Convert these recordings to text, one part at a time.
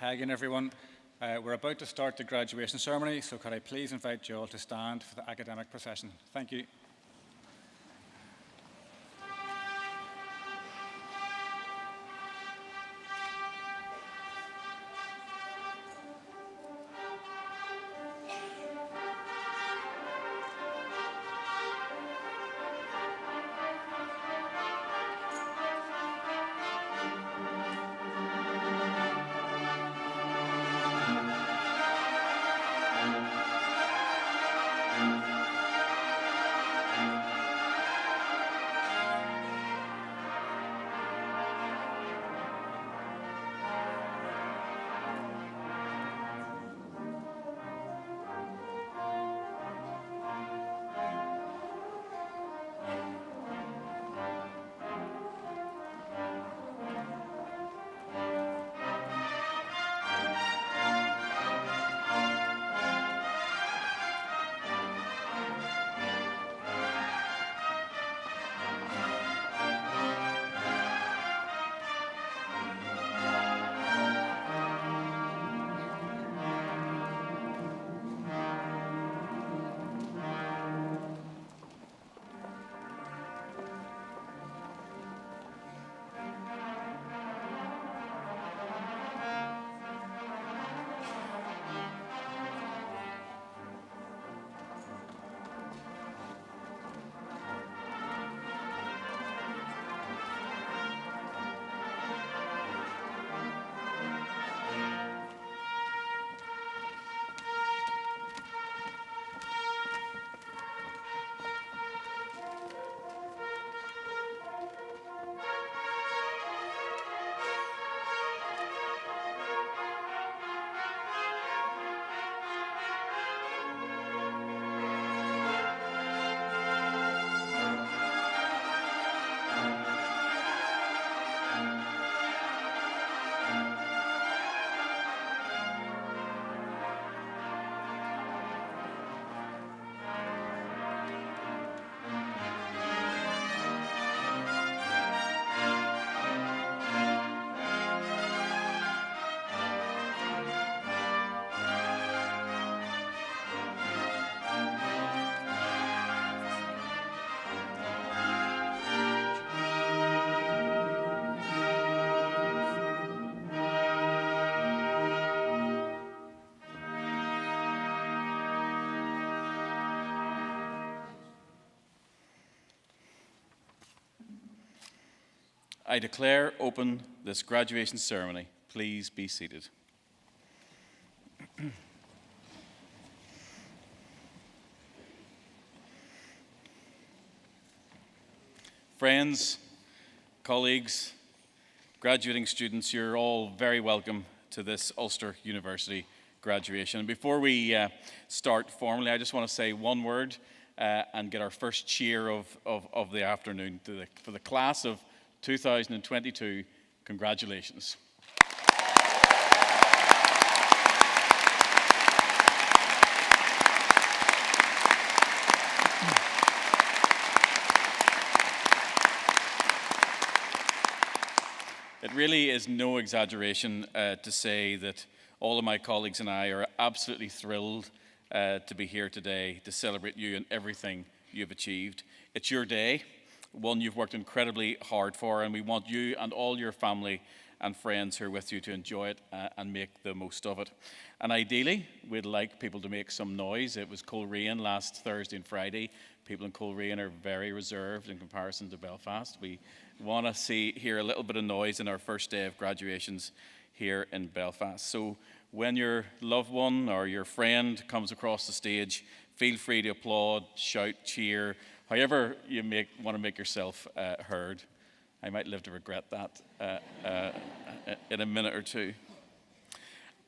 Hi again, everyone. We're about to start the graduation ceremony, so could I please invite you all to stand for the academic procession? Thank you. I declare open this graduation ceremony. Please be seated. Friends, colleagues, graduating students, you're all very welcome to this Ulster University graduation. And before we start formally, I just want to say one word and get our first cheer of the afternoon for the class of 2022, congratulations. It really is no exaggeration to say that all of my colleagues and I are absolutely thrilled to be here today to celebrate you and everything you've achieved. It's your day, one you've worked incredibly hard for, and we want you and all your family and friends who are with you to enjoy it and make the most of it. And ideally, we'd like people to make some noise. It was Coleraine last Thursday and Friday. People in Coleraine are very reserved in comparison to Belfast. We want to hear a little bit of noise in our first day of graduations here in Belfast. So when your loved one or your friend comes across the stage, feel free to applaud, shout, cheer, however you want to make yourself heard. I might live to regret that in a minute or two.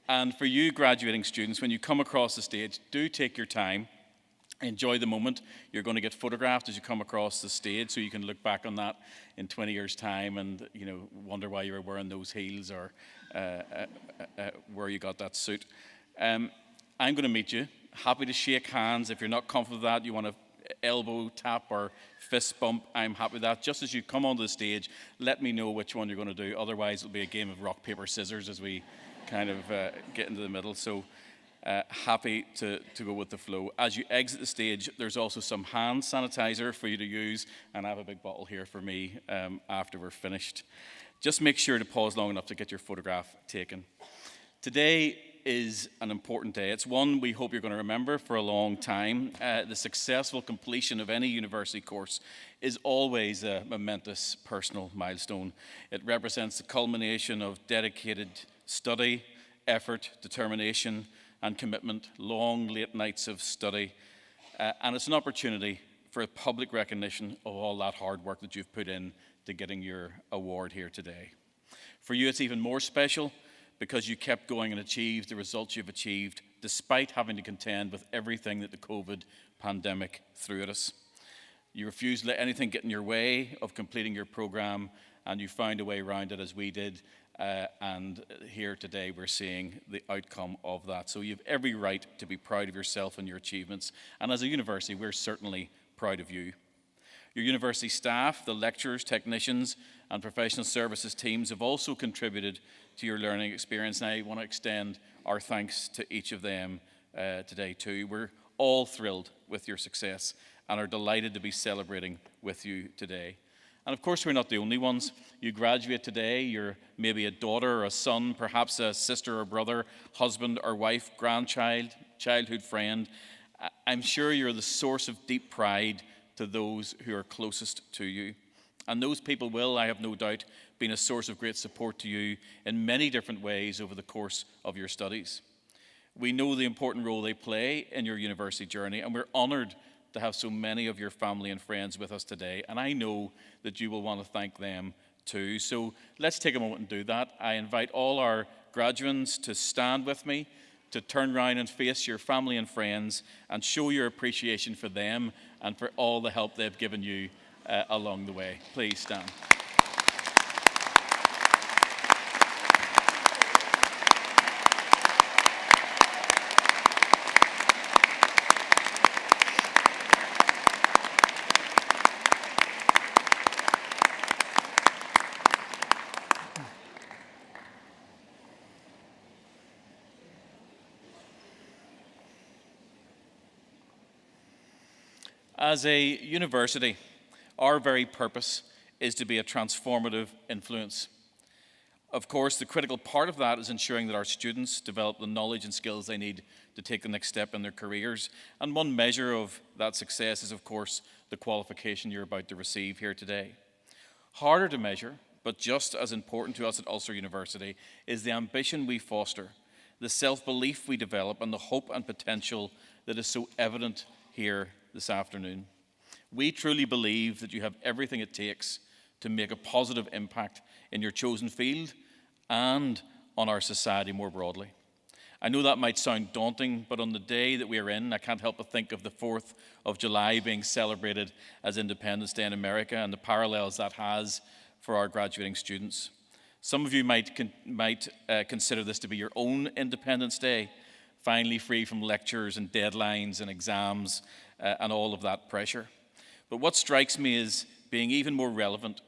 And for you graduating students, when you come across the stage, do take your time. Enjoy the moment. You're going to get photographed as you come across the stage, so you can look back on that in 20 years' time and wonder why you were wearing those heels or where you got that suit. I'm going to meet you. Happy to shake hands. If you're not comfortable with that, you want to elbow tap or fist bump, I'm happy with that. Just as you come onto the stage, let me know which one you're going to do. Otherwise, it'll be a game of rock, paper, scissors as we kind of get into the middle. So happy to go with the flow. As you exit the stage, there's also some hand sanitizer for you to use, and I have a big bottle here for me after we're finished. Just make sure to pause long enough to get your photograph taken. Today is an important day. It's one we hope you're going to remember for a long time. The successful completion of any university course is always a momentous personal milestone. It represents the culmination of dedicated study, effort, determination, and commitment, long, late nights of study. And it's an opportunity for a public recognition of all that hard work that you've put in to getting your award here today. For you, it's even more special because you kept going and achieved the results you've achieved despite having to contend with everything that the COVID pandemic threw at us. You refused to let anything get in your way of completing your program, and you found a way around it as we did. And here today we're seeing the outcome of that. So you have every right to be proud of yourself and your achievements. And as a university, we're certainly proud of you. Your university staff, the lecturers, technicians, and professional services teams have also contributed to your learning experience, and I want to extend our thanks to each of them today too. We're all thrilled with your success and are delighted to be celebrating with you today. And of course, we're not the only ones. You graduate today, you're maybe a daughter or a son, perhaps a sister or brother, husband or wife, grandchild, childhood friend. I'm sure you're the source of deep pride to those who are closest to you. And those people will, I have no doubt, be a source of great support to you in many different ways over the course of your studies. We know the important role they play in your university journey, and we're honoured to have so many of your family and friends with us today. And I know that you will want to thank them too. So let's take a moment and do that. I invite all our graduates to stand with me, to turn around and face your family and friends and show your appreciation for them and for all the help they've given you along the way. Please stand. As a university, our very purpose is to be a transformative influence. Of course, the critical part of that is ensuring that our students develop the knowledge and skills they need to take the next step in their careers. And one measure of that success is, of course, the qualification you're about to receive here today. Harder to measure, but just as important to us at Ulster University, is the ambition we foster, the self-belief we develop, and the hope and potential that is so evident here this afternoon. We truly believe that you have everything it takes to make a positive impact in your chosen field and on our society more broadly. I know that might sound daunting, but on the day that we are in, I can't help but think of the 4th of July being celebrated as Independence Day in America and the parallels that has for our graduating students. Some of you might consider this to be your own Independence Day, finally free from lectures and deadlines and exams and all of that pressure. But what strikes me as being even more relevant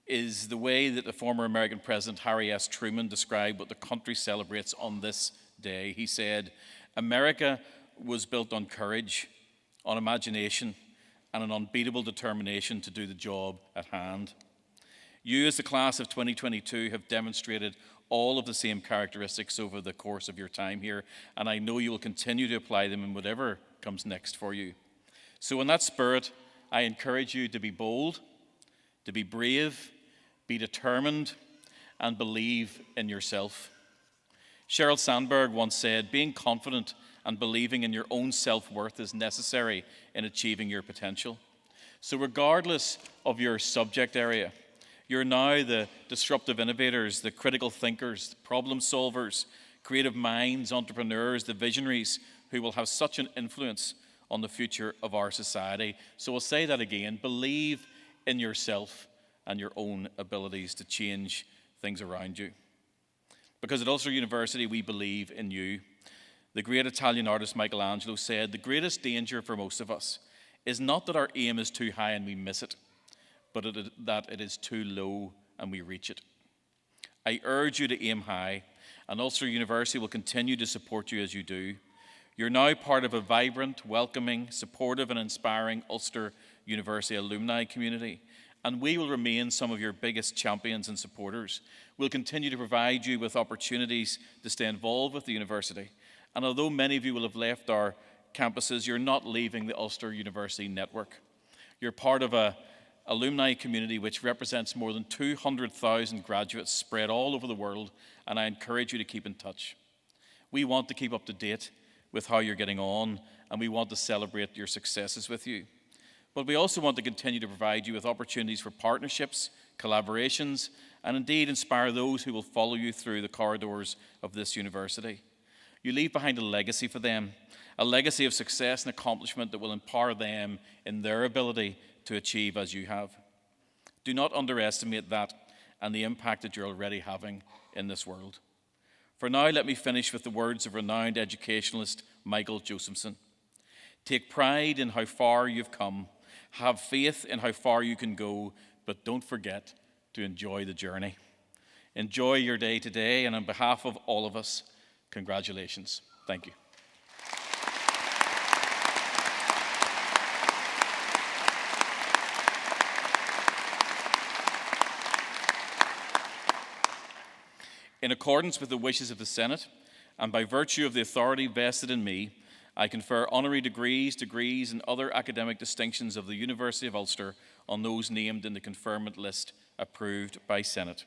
is the way that the former American President Harry S. Truman described what the country celebrates on this day. He said, "America was built on courage, on imagination, and an unbeatable determination to do the job at hand." You, as the class of 2022, have demonstrated all of the same characteristics over the course of your time here, and I know you will continue to apply them in whatever comes next for you. So in that spirit, I encourage you to be bold, to be brave, be determined, and believe in yourself. Sheryl Sandberg once said, "Being confident and believing in your own self-worth is necessary in achieving your potential." So regardless of your subject area, you're now the disruptive innovators, the critical thinkers, the problem solvers, creative minds, entrepreneurs, the visionaries who will have such an influence on the future of our society. So I'll say that again, believe in yourself and your own abilities to change things around you. Because at Ulster University, we believe in you. The great Italian artist Michelangelo said, "The greatest danger for most of us is not that our aim is too high and we miss it, but that it is too low and we reach it." I urge you to aim high and Ulster University will continue to support you as you do. You're now part of a vibrant, welcoming, supportive and inspiring Ulster University alumni community, and we will remain some of your biggest champions and supporters. We'll continue to provide you with opportunities to stay involved with the university, and although many of you will have left our campuses, you're not leaving the Ulster University network. You're part of an alumni community which represents more than 200,000 graduates spread all over the world, and I encourage you to keep in touch. We want to keep up to date with how you're getting on, and we want to celebrate your successes with you. But we also want to continue to provide you with opportunities for partnerships, collaborations, and indeed inspire those who will follow you through the corridors of this university. You leave behind a legacy for them, a legacy of success and accomplishment that will empower them in their ability to achieve as you have. Do not underestimate that and the impact that you're already having in this world. For now, let me finish with the words of renowned educationalist Michael Josephson. Take pride in how far you've come, have faith in how far you can go, but don't forget to enjoy the journey. Enjoy your day today, and on behalf of all of us, congratulations. Thank you. In accordance with the wishes of the Senate, and by virtue of the authority vested in me, I confer honorary degrees, and other academic distinctions of the University of Ulster on those named in the conferment list approved by Senate.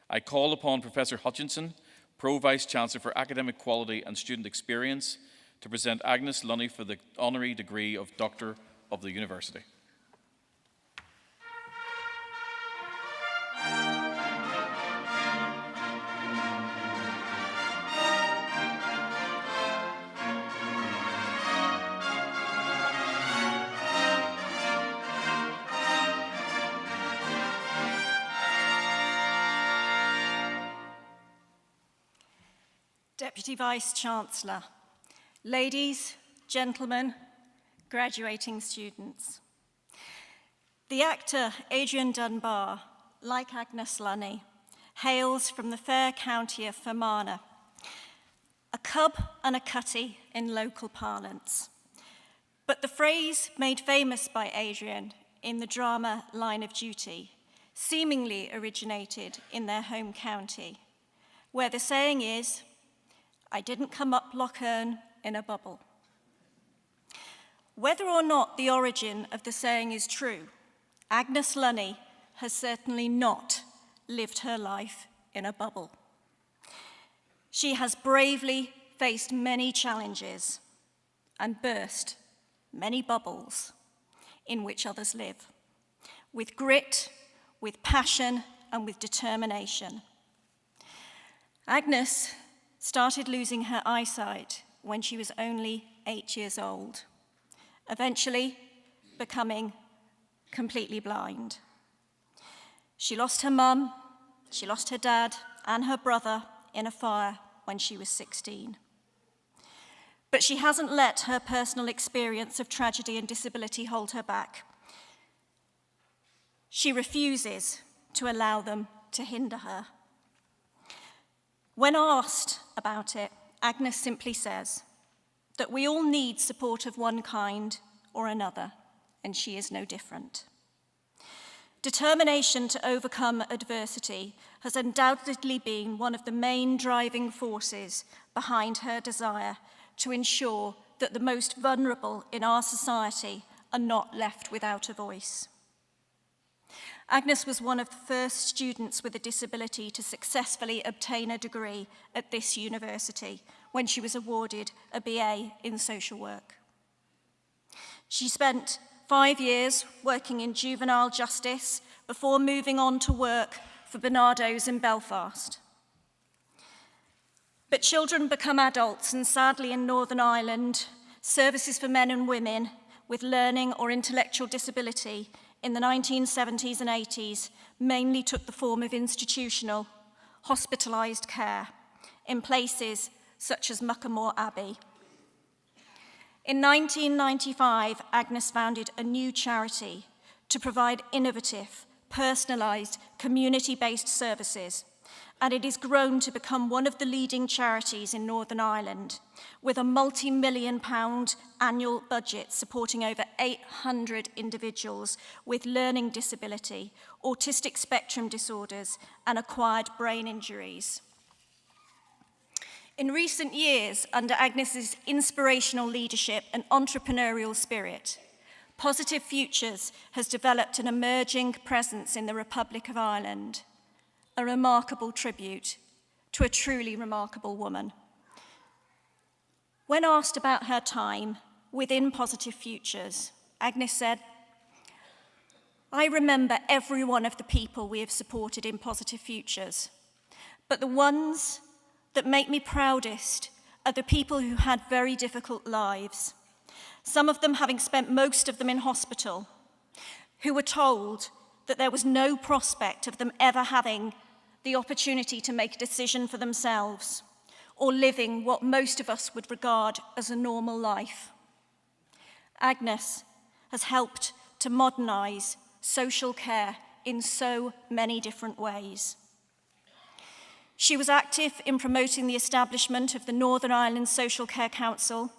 I call upon Professor Hutchinson, Pro-Vice Chancellor for Academic Quality and Student Experience, to present Agnes Lunny for the honorary degree of Doctor of the University. Deputy Vice-Chancellor, ladies, gentlemen, graduating students. The actor Adrian Dunbar, like Agnes Lunny, hails from the fair county of Fermanagh, a cub and a cutty in local parlance. But the phrase made famous by Adrian in the drama Line of Duty seemingly originated in their home county, where the saying is, "I didn't come up Loch Earn in a bubble." Whether or not the origin of the saying is true, Agnes Lunny has certainly not lived her life in a bubble. She has bravely faced many challenges and burst many bubbles in which others live, with grit, with passion, and with determination. Agnes started losing her eyesight when she was only 8 years old, eventually becoming completely blind. She lost her mum, she lost her dad and her brother in a fire when she was 16. But she hasn't let her personal experience of tragedy and disability hold her back. She refuses to allow them to hinder her. When asked about it, Agnes simply says that we all need support of one kind or another, and she is no different. Determination to overcome adversity has undoubtedly been one of the main driving forces behind her desire to ensure that the most vulnerable in our society are not left without a voice. Agnes was one of the first students with a disability to successfully obtain a degree at this university when she was awarded a BA in social work. She spent 5 years working in juvenile justice before moving on to work for Bernardo's in Belfast. But children become adults, and sadly in Northern Ireland, services for men and women with learning or intellectual disability in the 1970s and 80s mainly took the form of institutional, hospitalised care in places such as Muckamore Abbey. In 1995, Agnes founded a new charity to provide innovative, personalised, community-based services, and it has grown to become one of the leading charities in Northern Ireland, with a multi-million-pound annual budget supporting over 800 individuals with learning disability, autistic spectrum disorders, and acquired brain injuries. In recent years, under Agnes's inspirational leadership and entrepreneurial spirit, Positive Futures has developed an emerging presence in the Republic of Ireland, a remarkable tribute to a truly remarkable woman. When asked about her time within Positive Futures, Agnes said, "I remember every one of the people we have supported in Positive Futures, but the ones that make me proudest are the people who had very difficult lives, some of them having spent most of them in hospital, who were told that there was no prospect of them ever having the opportunity to make a decision for themselves or living what most of us would regard as a normal life. Agnes has helped to modernise social care in so many different ways. She was active in promoting the establishment of the Northern Ireland Social Care Council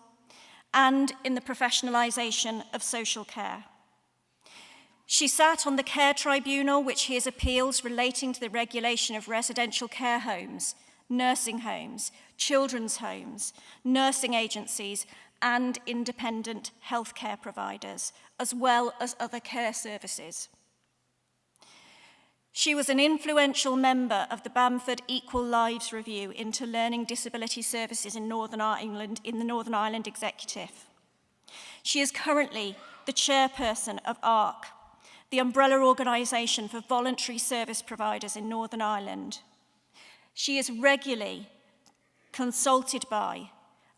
and in the professionalisation of social care. She sat on the Care Tribunal, which hears appeals relating to the regulation of residential care homes, nursing homes, children's homes, nursing agencies, and independent healthcare providers, as well as other care services. She was an influential member of the Bamford Equal Lives Review into learning disability services in Northern Ireland in the Northern Ireland Executive. She is currently the chairperson of ARC, the umbrella organisation for voluntary service providers in Northern Ireland. She is regularly consulted by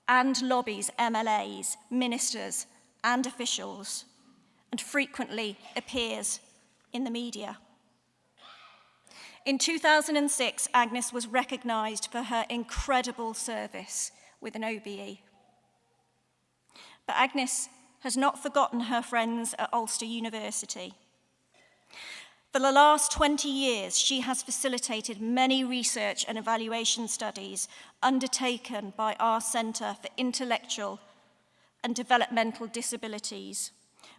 and lobbies MLAs, ministers, and officials, and frequently appears in the media. In 2006, Agnes was recognised for her incredible service with an OBE. But Agnes has not forgotten her friends at Ulster University. For the last 20 years, she has facilitated many research and evaluation studies undertaken by our Centre for Intellectual and Developmental Disabilities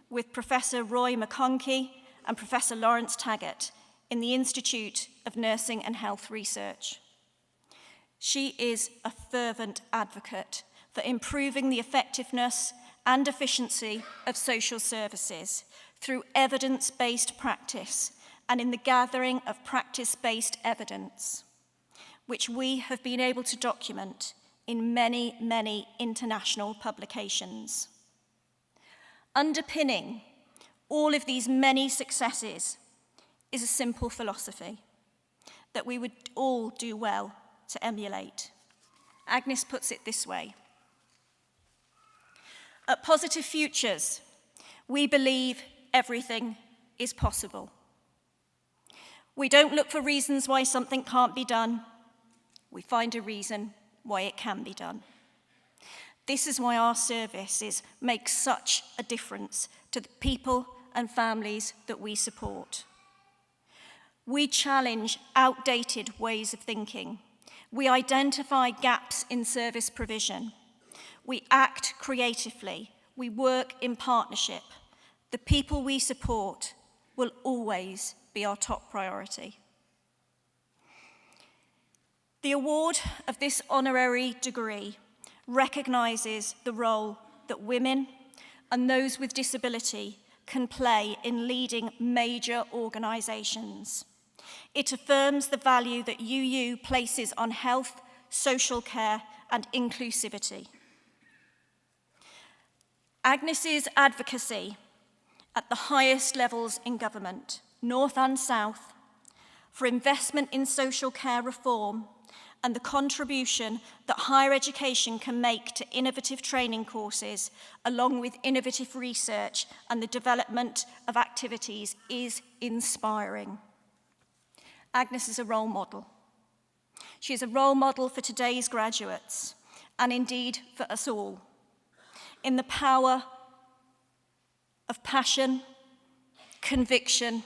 with Professor Roy McConkie and Professor Lawrence Taggart in the Institute of Nursing and Health Research. She is a fervent advocate for improving the effectiveness and efficiency of social services through evidence-based practice and in the gathering of practice-based evidence, which we have been able to document in many, many international publications. Underpinning all of these many successes is a simple philosophy that we would all do well to emulate. Agnes puts it this way: at Positive Futures, we believe everything is possible. We don't look for reasons why something can't be done. We find a reason why it can be done. This is why our services make such a difference to the people and families that we support. We challenge outdated ways of thinking. We identify gaps in service provision. We act creatively. We work in partnership. The people we support will always be our top priority. The award of this honorary degree recognises the role that women and those with disability can play in leading major organisations. It affirms the value that UU places on health, social care, and inclusivity. Agnes's advocacy at the highest levels in government, north and south, for investment in social care reform and the contribution that higher education can make to innovative training courses, along with innovative research and the development of activities, is inspiring. Agnes is a role model. She is a role model for today's graduates, and indeed for us all, in the power of passion, conviction,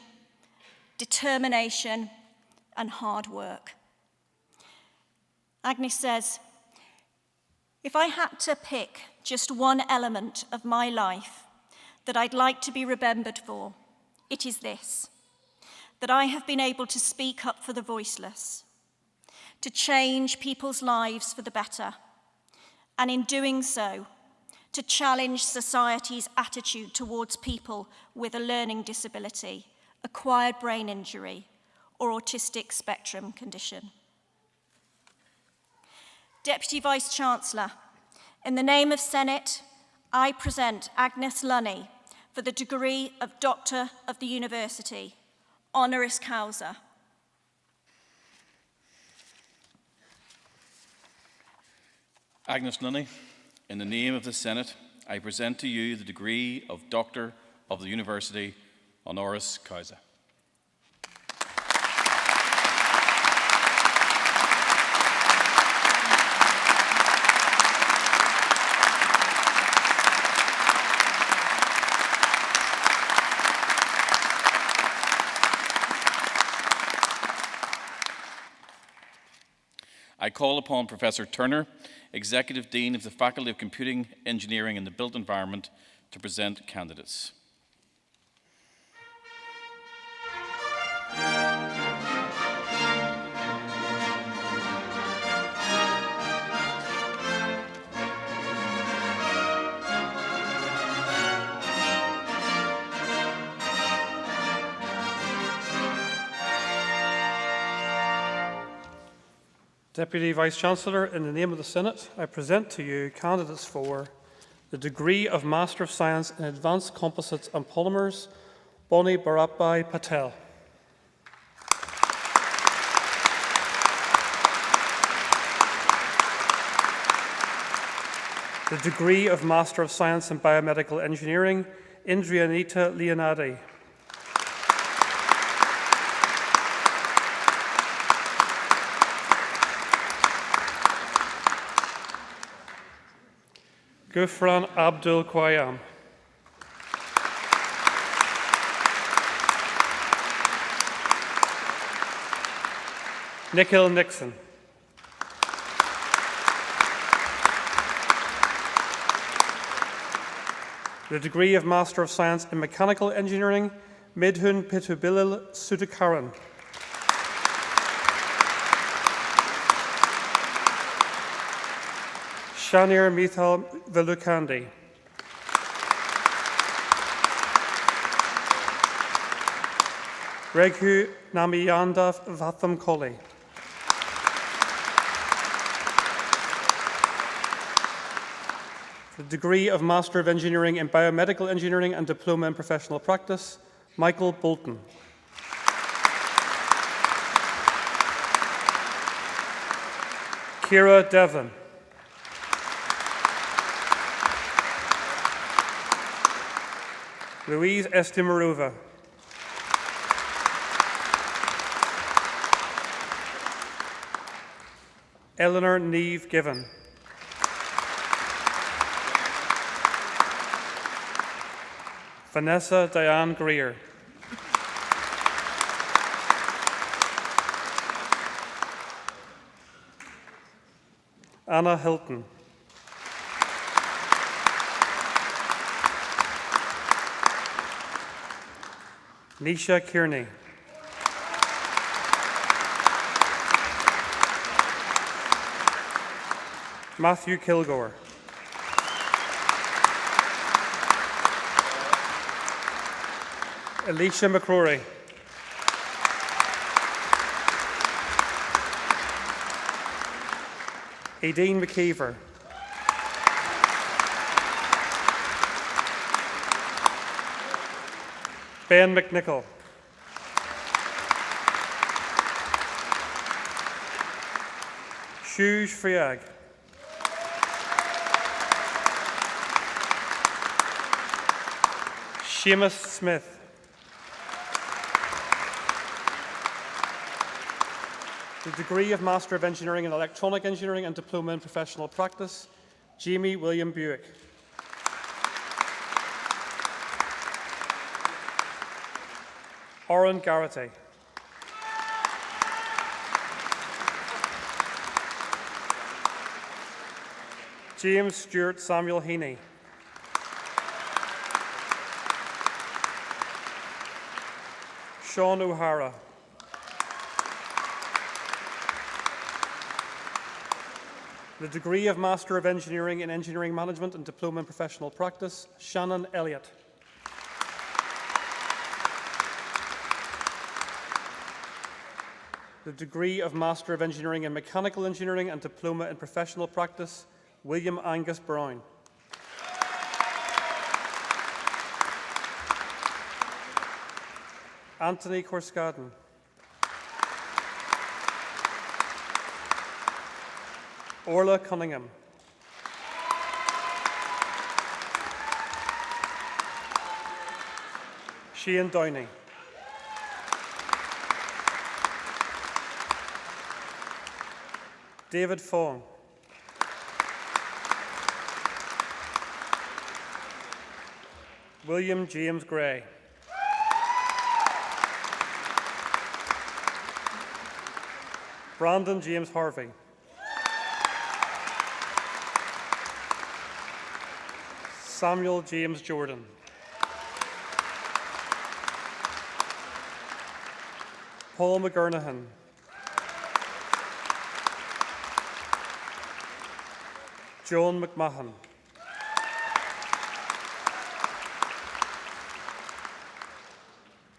determination, and hard work. Agnes says, "If I had to pick just one element of my life that I'd like to be remembered for, it is this, that I have been able to speak up for the voiceless, to change people's lives for the better, and in doing so, to challenge society's attitude towards people with a learning disability, acquired brain injury, or autistic spectrum condition." Deputy Vice-Chancellor, in the name of Senate, I present Agnes Lunny for the degree of Doctor of the University, honoris causa. Agnes Lunny, in the name of the Senate, I present to you the degree of Doctor of the University, honoris causa. I call upon Professor Turner, Executive Dean of the Faculty of Computing, Engineering and the Built Environment, to present candidates. Deputy Vice-Chancellor, in the name of the Senate, I present to you candidates for the degree of Master of Science in Advanced Composites and Polymers, Bonnie Barabhai Patel. The degree of Master of Science in Biomedical Engineering, Indrianita Leonardi. Gufran Abdul Qayyam. Nikhil Nixon. The degree of Master of Science in Mechanical Engineering, Midhun Pitubilil Sudhakaran. Shanir Mithal Velukandi. Reghu Namiyanda Vatham Koli. The degree of Master of Engineering in Biomedical Engineering and Diploma in Professional Practice, Michael Bolton. Kira Devlin. Louise Estimarova. Eleanor Neve Given. Vanessa Diane Greer. Anna Hilton. Nisha Kearney. Matthew Kilgore. Alicia McCrory. Aideen McKeever. Ben McNichol. Shuj Friag. Seamus Smith. The degree of Master of Engineering in Electronic Engineering and Diploma in Professional Practice, Jamie William Buick. Oren Garrity. James Stewart Samuel Heaney. Sean O'Hara. The degree of Master of Engineering in Engineering Management and Diploma in Professional Practice, Shannon Elliott. The degree of Master of Engineering in Mechanical Engineering and Diploma in Professional Practice, William Angus Brown. Anthony Corskaden. Orla Cunningham. Shane Downey. David Fong. William James Gray. Brandon James Harvey. Samuel James Jordan. Paul McGurnahan. John McMahon.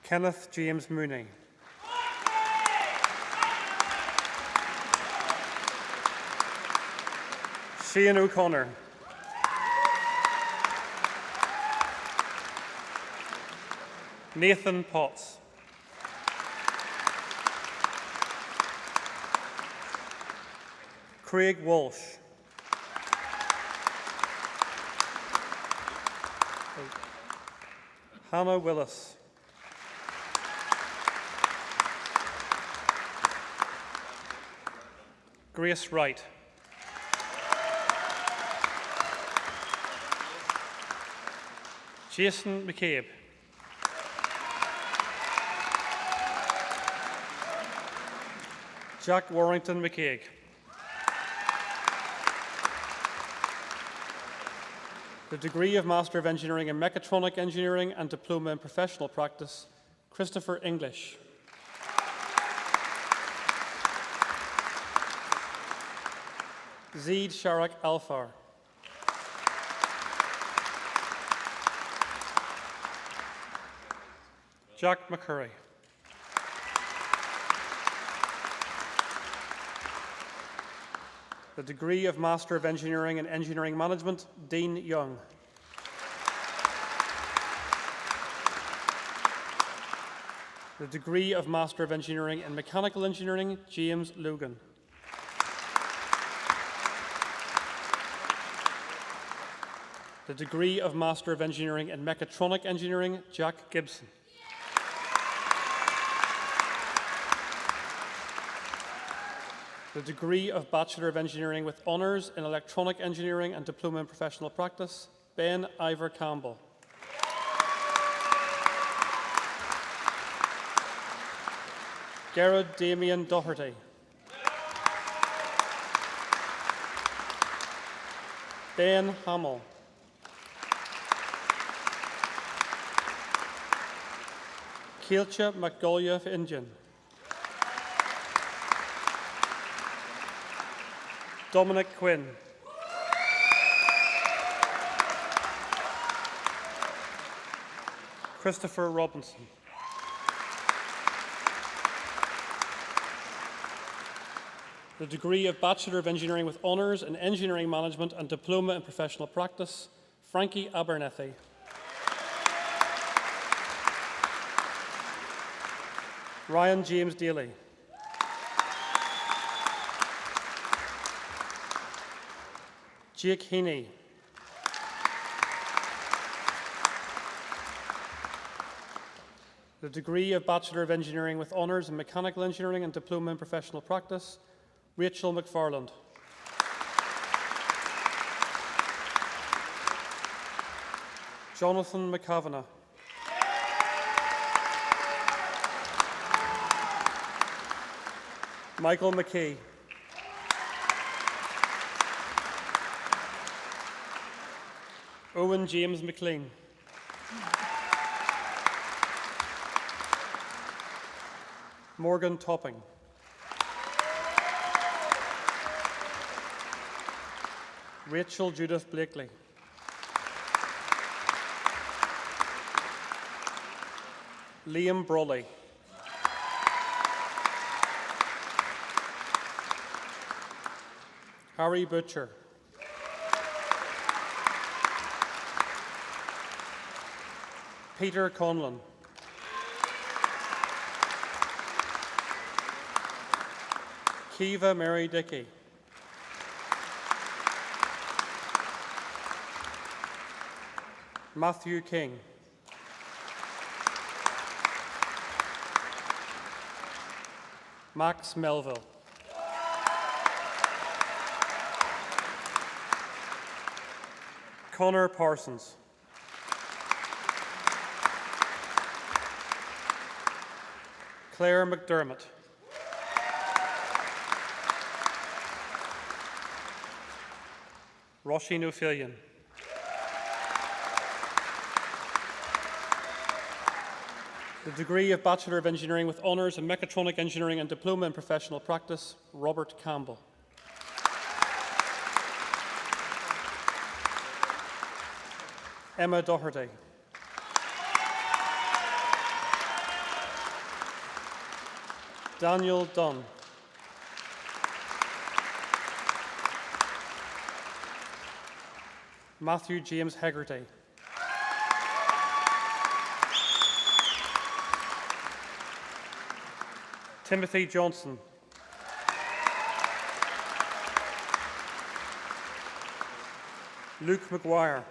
Kenneth James Mooney. Shane O'Connor. Nathan Potts. Craig Walsh. Hannah Willis. Grace Wright. Jason McCabe. Jack Warrington McCaig. The degree of Master of Engineering in Mechatronic Engineering and Diploma in Professional Practice, Christopher English. Zeed Sharak Alfar. Jack McCurry. The degree of Master of Engineering in Engineering Management, Dean Young. The degree of Master of Engineering in Mechanical Engineering, James Logan. The degree of Master of Engineering in Mechatronic Engineering, Jack Gibson. The degree of Bachelor of Engineering with Honours in Electronic Engineering and Diploma in Professional Practice, Ben Ivor Campbell. Gerard Damien Doherty. Ben Hamill. Keilcha McGolliff Injun. Dominic Quinn. Christopher Robinson. The degree of Bachelor of Engineering with Honours in Engineering Management and Diploma in Professional Practice, Frankie Abernethy. Ryan James Daly. Jake Heaney. The degree of Bachelor of Engineering with Honours in Mechanical Engineering and Diploma in Professional Practice, Rachel McFarland. Jonathan McCavanagh. Michael McKay. Owen James McLean. Morgan Topping. Rachel Judith Blakely. Liam Brawley. Harry Butcher. Peter Conlon. Kiva Mary Dickey. Matthew King. Max Melville. Connor Parsons. Claire McDermott. Roisin O'Fillion. The degree of Bachelor of Engineering with Honours in Mechatronic Engineering and Diploma in Professional Practice, Robert Campbell. Emma Doherty. Daniel Dunn. Matthew James Hegarty. Timothy Johnson. Luke McGuire.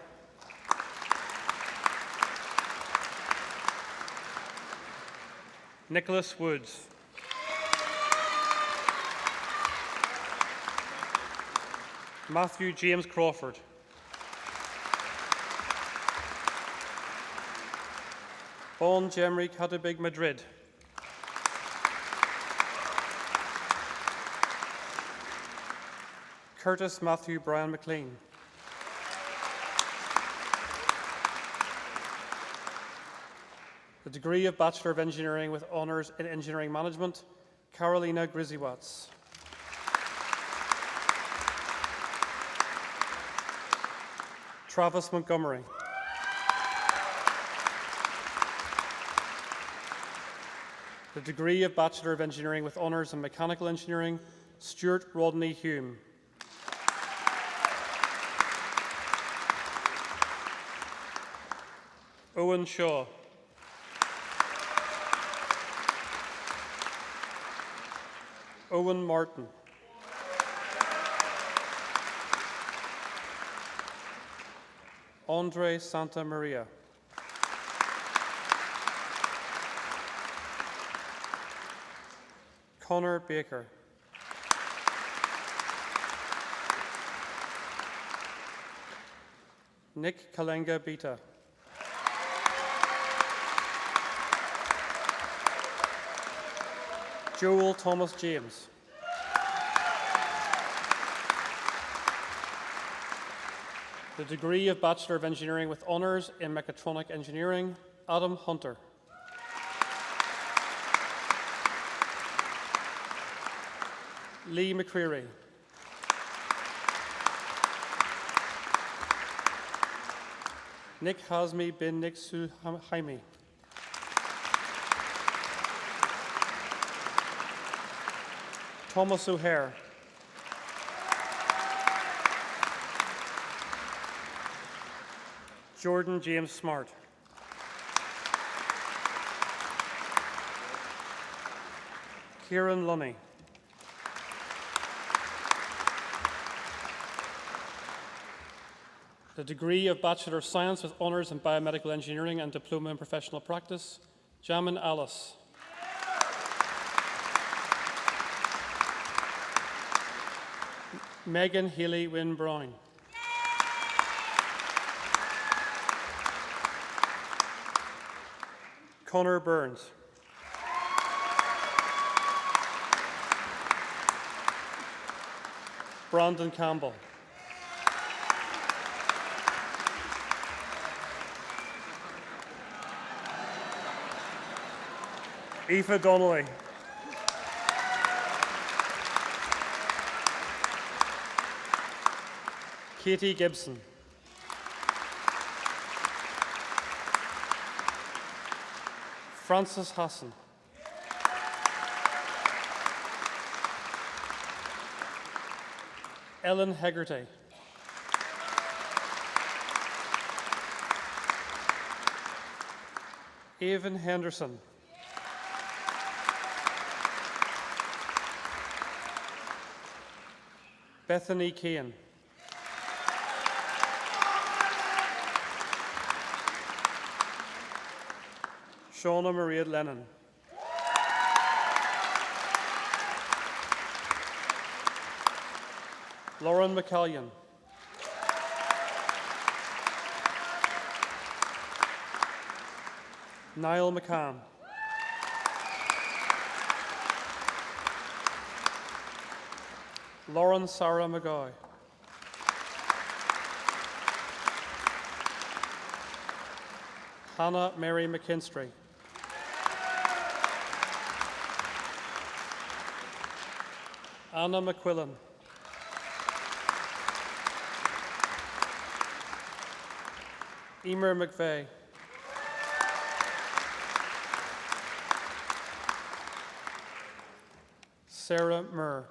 Nicholas Woods. Matthew James Crawford. Bon Jemry Cadabig Madrid. Curtis Matthew Brian McLean. The degree of Bachelor of Engineering with Honours in Engineering Management, Carolina Grizzywatts. Travis Montgomery. The degree of Bachelor of Engineering with Honours in Mechanical Engineering, Stuart Rodney Hume. Owen Shaw. Owen Martin. Andre Santa Maria. Connor Baker. Nick Kalenga Beta. Joel Thomas James. The degree of Bachelor of Engineering with Honours in Mechatronic Engineering, Adam Hunter. Lee McCreary. Nick Hasmi bin Nick Suhaimi. Thomas O'Hare. Jordan James Smart. Kieran Lunny. The degree of Bachelor of Science with Honours in Biomedical Engineering and Diploma in Professional Practice, Jamin Alice. Megan Healy Wynne Brown. Connor Burns. Brandon Campbell. Aoife Donnelly. Katie Gibson. Francis Hassan. Ellen Hegarty. Avon Henderson. Bethany Kane. Shauna Maria Lennon. Lauren McCallion. Niall McCann. Lauren Sarah McGoy. Hannah Mary McKinstry. Anna McQuillan. Emer McVeigh. Sarah Murr.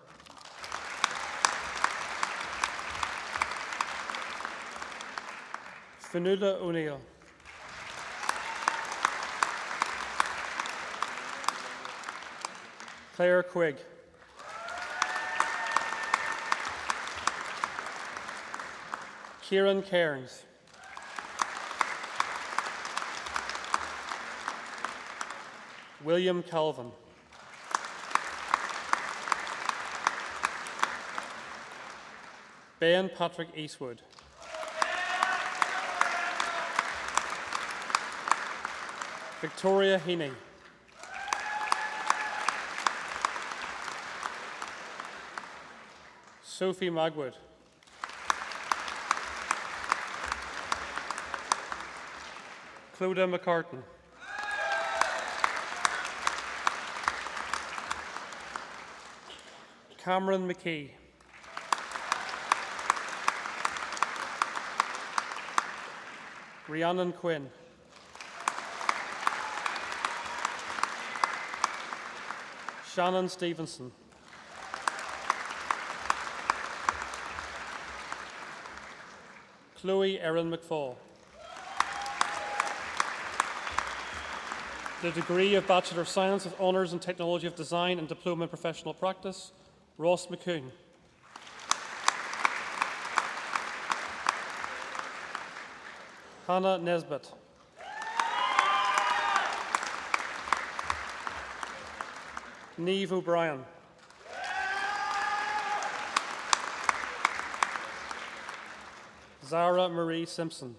Fionnuala O'Neill. Claire Quigg. Kieran Cairns. William Calvin. Ben Patrick Eastwood. Victoria Heaney. Sophie Magwood. Clodagh McCartan. Cameron McKee. Rhiannon Quinn. Shannon Stevenson. Chloe Erin McFall. The degree of Bachelor of Science with Honours in Technology of Design and Diploma in Professional Practice, Ross McCoon. Hannah Nesbitt. Niamh O'Brien. Zara Marie Simpson.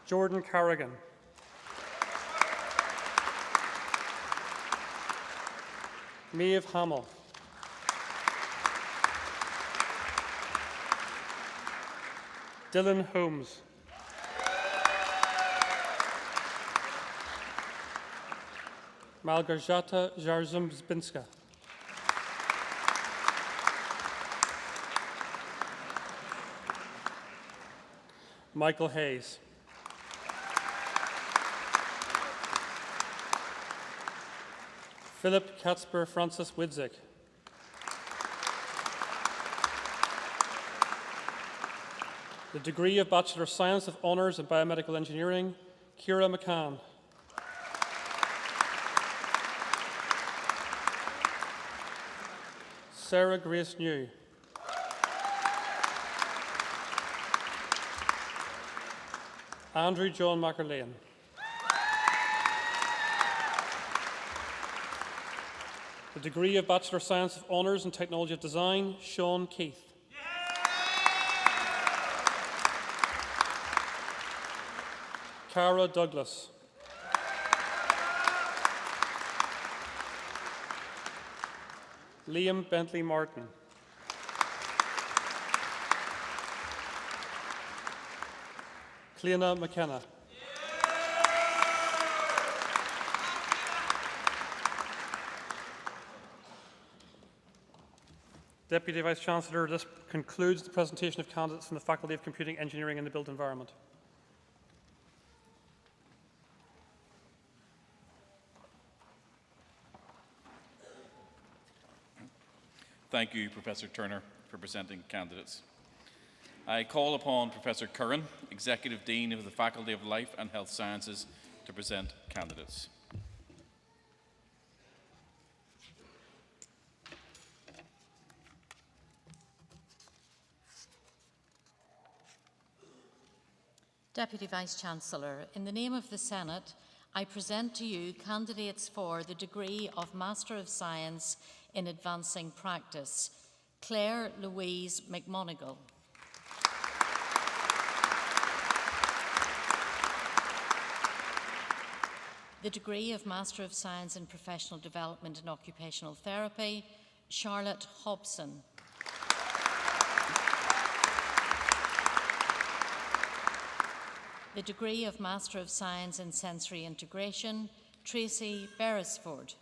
Jordan Carrigan. Maeve Hamill. Dylan Holmes. Malgorzata Jarzembinska. Michael Hayes. Philip Katzper Francis Widzik. The degree of Bachelor of Science with Honours in Biomedical Engineering, Ciara McCann. Sarah Grace New. Andrew John McErlane. The degree of Bachelor of Science with Honours in Technology of Design, Sean Keith. Cara Douglas. Liam Bentley Martin. Cleona McKenna. Deputy Vice-Chancellor, this concludes the presentation of candidates in the Faculty of Computing Engineering and the Built Environment. Thank you, Professor Turner, for presenting candidates. I call upon Professor Curran, Executive Dean of the Faculty of Life and Health Sciences, to present candidates. Deputy Vice-Chancellor, in the name of the Senate, I present to you candidates for the degree of Master of Science in Advancing Practice: Claire Louise McMonigal, the degree of Master of Science in Professional Development and Occupational Therapy: Charlotte Hobson, the degree of Master of Science in Sensory Integration: Tracy Beresford,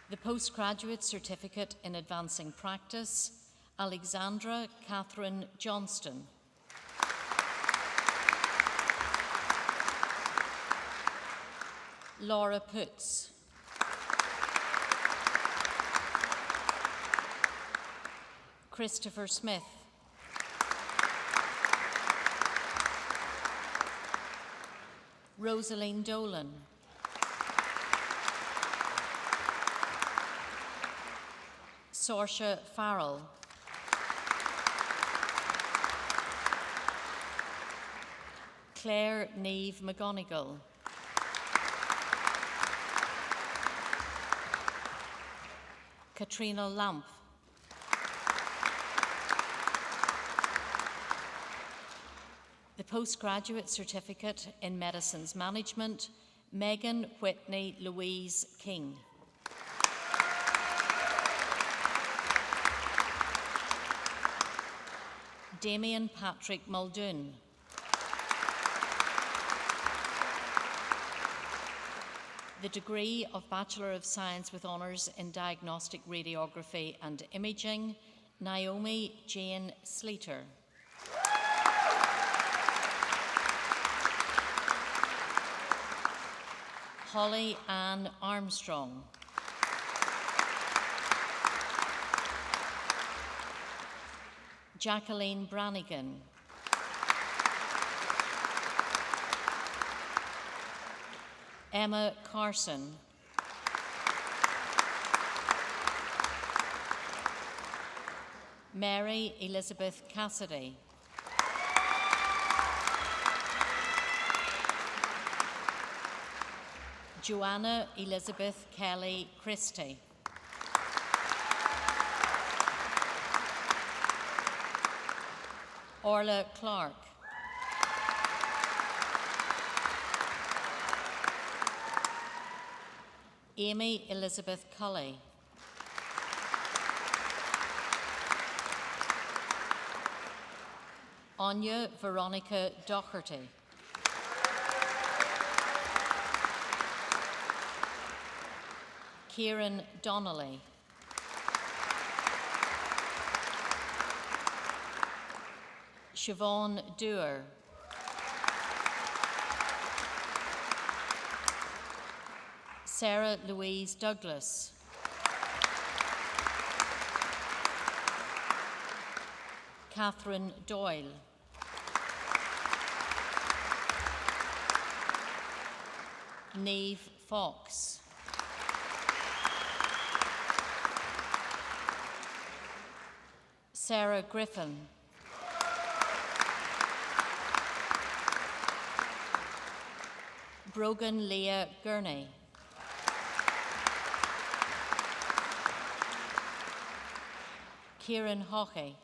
the Postgraduate Certificate in Advancing Practice: Alexandra Catherine Johnston, Laura Putz, Christopher Smith, Rosaline Dolan, Saoirse Farrell, Claire Neve McGonigal, Katrina Lamp, the Postgraduate Certificate in Medicines Management: Megan Whitney Louise King, Damien Patrick Muldoon, the degree of Bachelor of Science with Honours in Diagnostic Radiography and Imaging: Naomi Jane Sleater, Holly Ann Armstrong, Jacqueline Brannigan, Emma Carson, Mary Elizabeth Cassidy, Joanna Elizabeth Kelly Christie, Orla Clark, Amy Elizabeth Cully, Anya Veronica Doherty, Kieran Donnelly, Siobhan Dewar, Sarah Louise Douglas, Catherine Doyle, Neve Fox, Sarah Griffin, Brogan Leah Gurney, Kieran Hockey,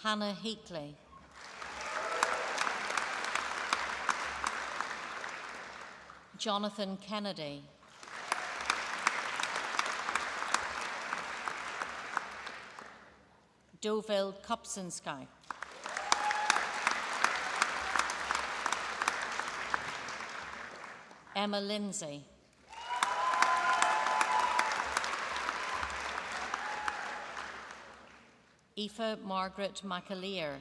Hannah Heatley, Jonathan Kennedy, Doville Kopsinski, Emma Lindsay. Aoife Margaret McAleer.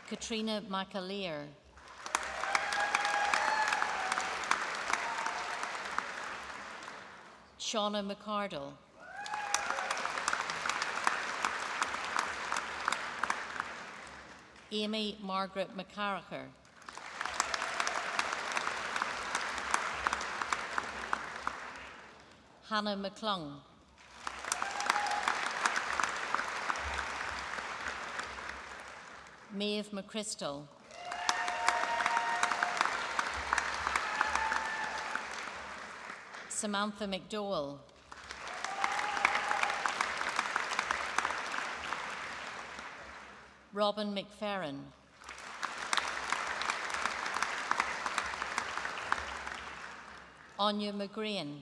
Katrina McAleer. Shauna McCardle. Amy Margaret McCarracher. Hannah McClung. Maeve McChrystal. Samantha McDowell. Robin McFerrin. Anya McGreen.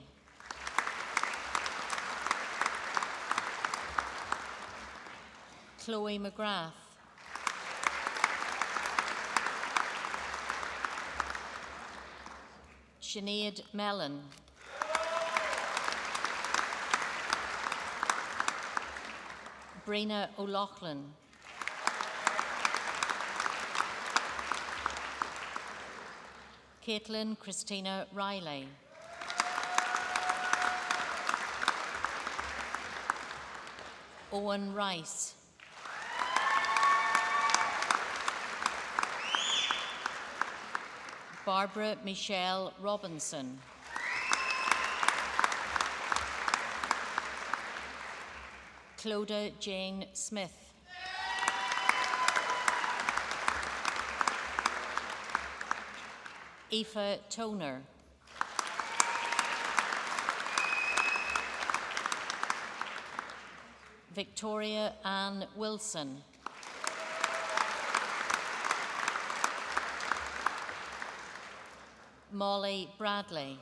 Chloe McGrath. Sinead Mellon. Brina O'Loughlin. Caitlin Christina Riley. Owen Rice. Barbara Michelle Robinson. Clodagh Jane Smith. Aoife Toner. Victoria Ann Wilson. Molly Bradley.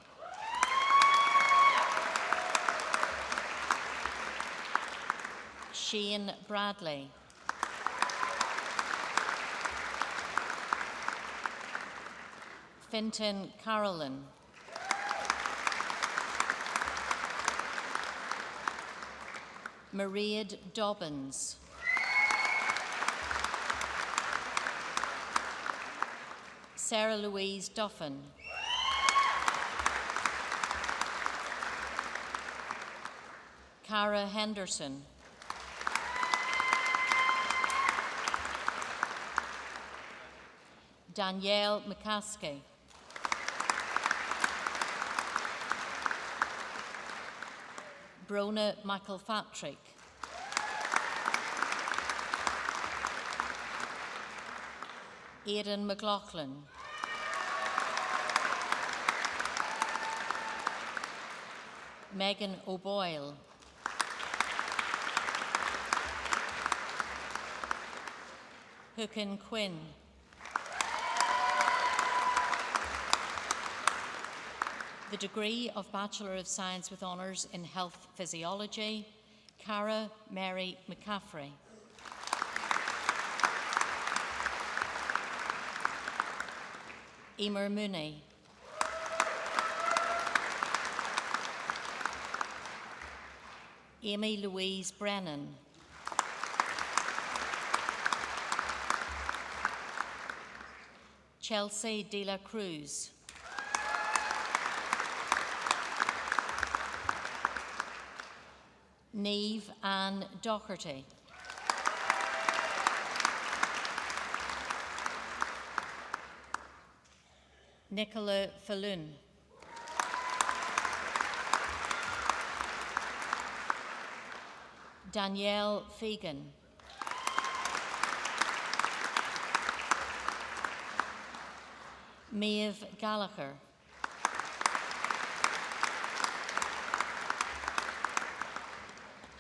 Shane Bradley. Fintan Carolyn. Mairead Dobbins. Sarah Louise Duffin. Cara Henderson. Danielle McCaskey. Brona McElfatrick. Aidan McLaughlin. Megan O'Boyle. Hookin Quinn. The degree of Bachelor of Science with Honours in Health Physiology, Cara Mary McCaffrey. Emer Mooney. Amy Louise Brennan. Chelsea De La Cruz. Neve Ann Doherty. Nicola Falloon. Danielle Fagan. Maeve Gallagher.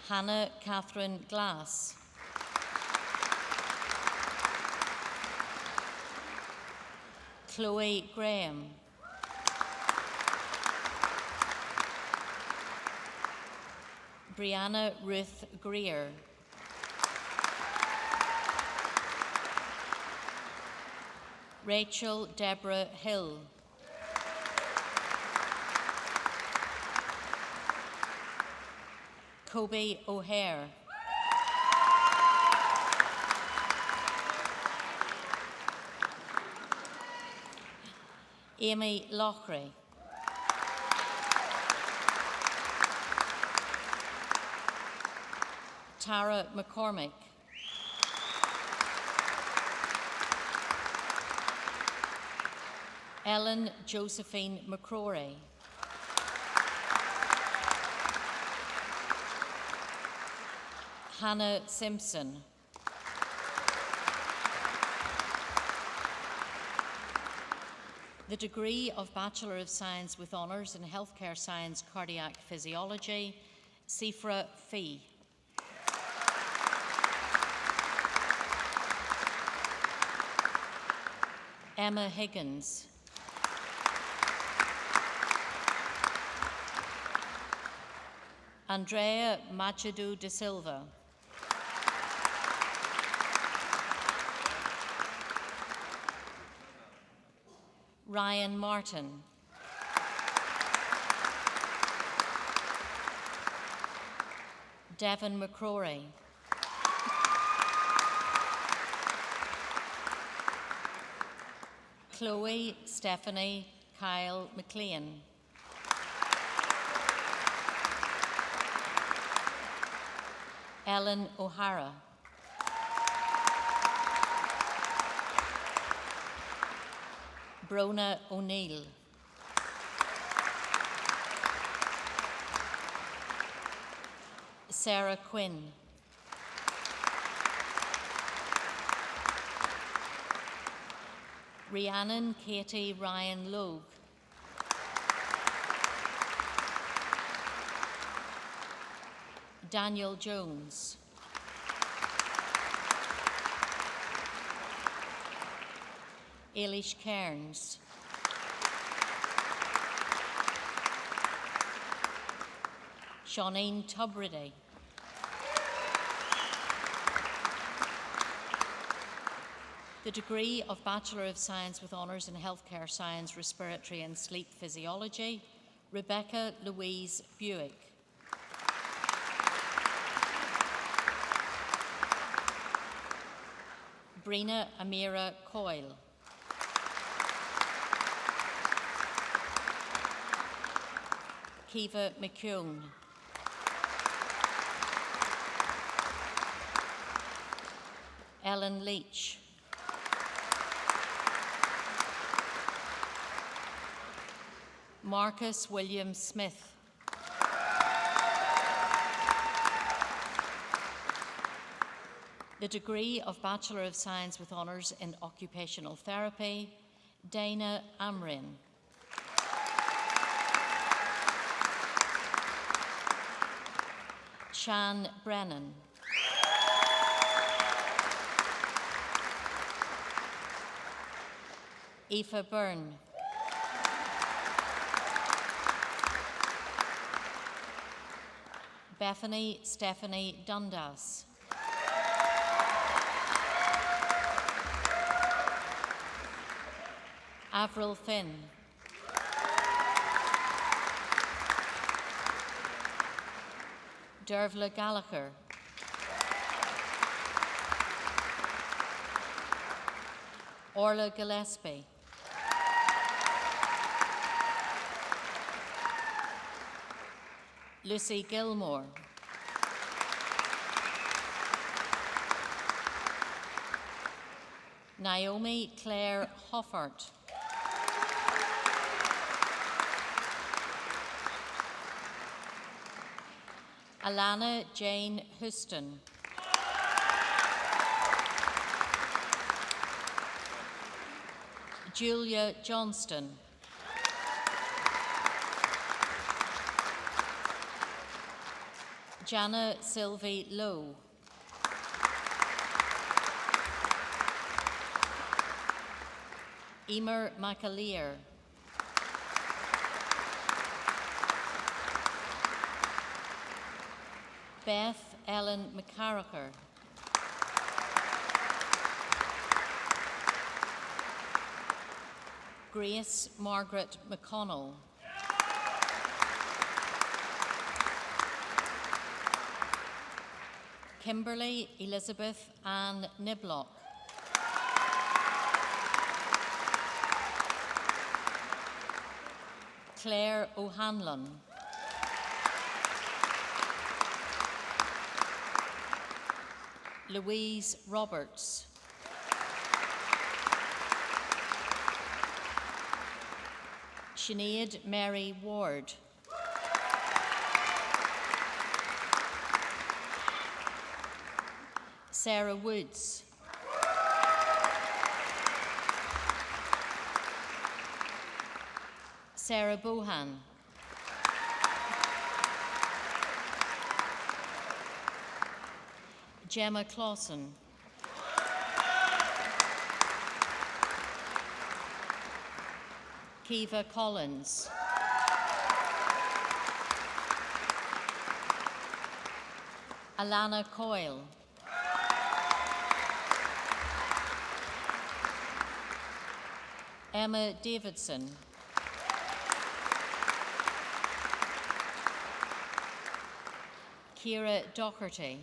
Hannah Catherine Glass. Chloe Graham. Brianna Ruth Greer. Rachel Deborah Hill. Kobe O'Hare. Amy Lochray. Tara McCormick. Ellen Josephine McCrory. Hannah Simpson. The degree of Bachelor of Science with Honours in Healthcare Science Cardiac Physiology, Sifra Fee. Emma Higgins. Andrea Machado de Silva. Ryan Martin. Devon McCrory. Chloe Stephanie Kyle McLean. Ellen O'Hara. Brona O'Neill. Sarah Quinn. Rhiannon Katie Ryan Logue. Daniel Jones. Eilish Cairns. Shauneen Tubridy. The degree of Bachelor of Science with Honours in Healthcare Science, Respiratory and Sleep Physiology, Rebecca Louise Buick. Brina Amira Coyle. Kiva McCune. Ellen Leach. Marcus William Smith. The degree of Bachelor of Science with Honours in Occupational Therapy, Dana Amrin. Shan Brennan. Aoife Byrne. Bethany Stephanie Dundas. Avril Finn. Dervla Gallagher. Orla Gillespie. Lucy Gilmore. Naomi Claire Hoffart. Alana Jane Houston. Julia Johnston. Jana Sylvie Lowe. Emer McAleer. Beth Ellen McCarracher. Grace Margaret McConnell. Kimberly Elizabeth Ann Niblock. Claire O'Hanlon. Louise Roberts. Sinead Mary Ward. Sarah Woods. Sarah Bohan. Gemma Clausen. Kiva Collins. Alana Coyle. Emma Davidson. Ciara Docherty.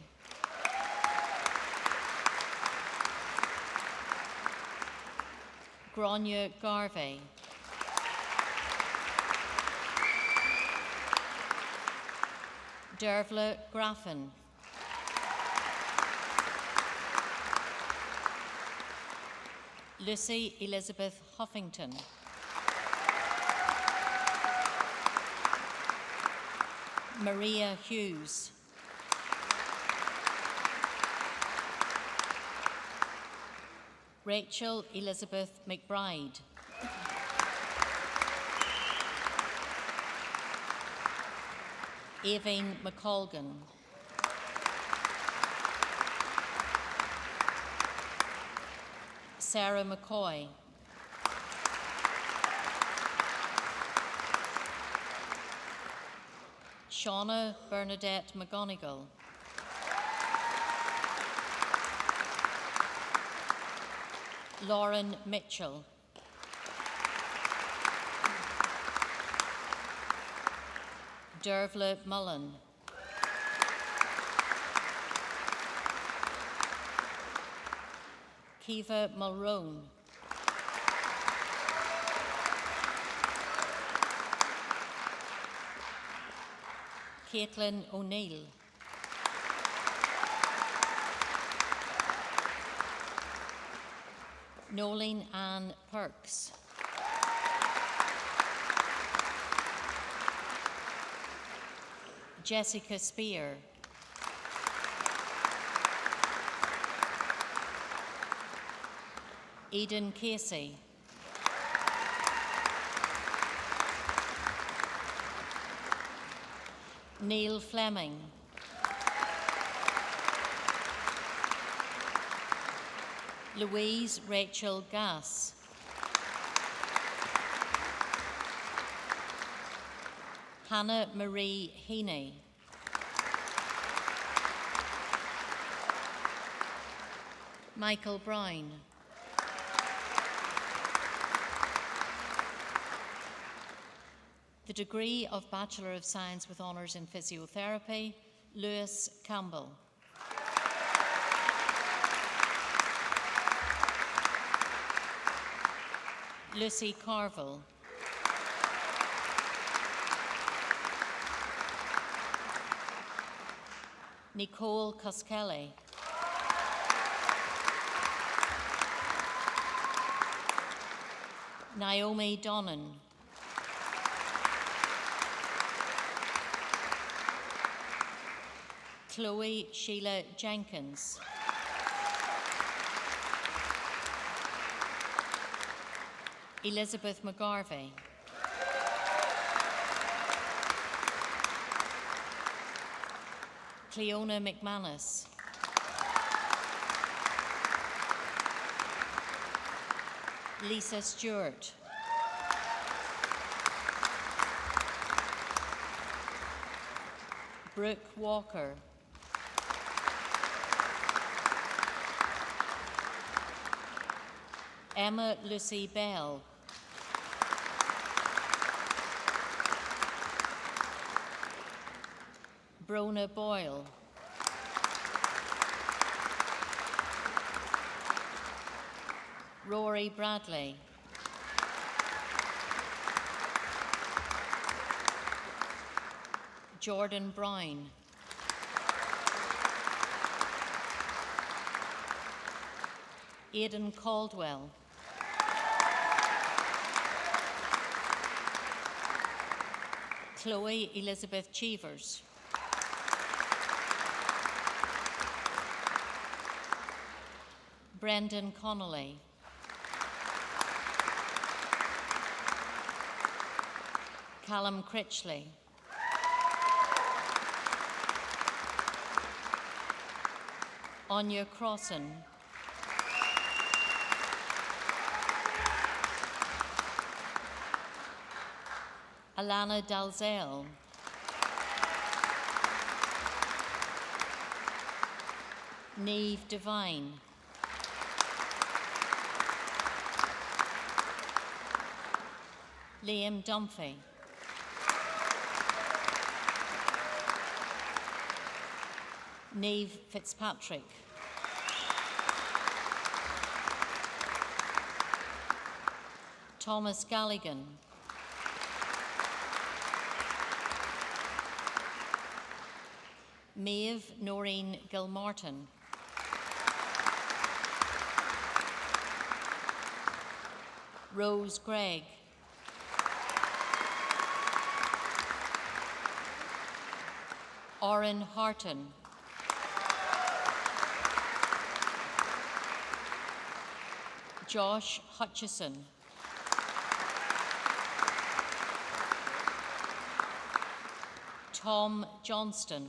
Grania Garvey. Dervla Graffin. Lucy Elizabeth Huffington. Maria Hughes. Rachel Elizabeth McBride. Avine McColgan. Sarah McCoy. Shauna Bernadette McGonigal. Lauren Mitchell. Dervla Mullen. Kiva Mulroon. Caitlin O'Neill. Nolene Ann Perks. Jessica Spear. Eden Casey. Neil Fleming. Louise Rachel Gass. Hannah Marie Heaney. Michael Brown. The degree of Bachelor of Science with Honours in Physiotherapy, Lewis Campbell. Lucy Carville. Nicole Coskelly. Naomi Donnan. Chloe Sheila Jenkins. Elizabeth McGarvey. Cleona McManus. Lisa Stewart. Brooke Walker. Emma Lucy Bell. Brona Boyle, Rory Bradley, Jordan Brown, Aidan Caldwell, Chloe Elizabeth Cheevers, Brendan Connolly, Callum Critchley, Anya Crossan, Alana Dalzell, Neve Devine, Liam Dunphy, Neve Fitzpatrick, Thomas Galligan, Maeve Noreen Gilmartin, Rose Gregg, Oren Harton, Josh Hutchison, Tom Johnston,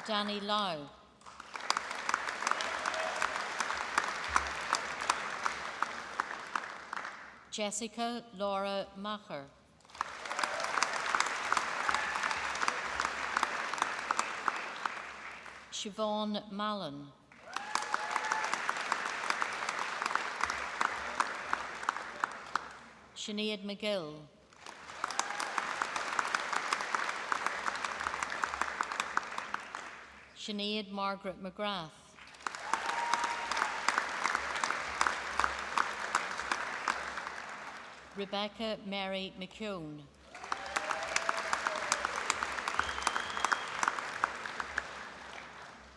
Danny Lau, Jessica Laura Macher, Siobhan Mallon, Sinead McGill, Sinead Margaret McGrath, Rebecca Mary McKeown,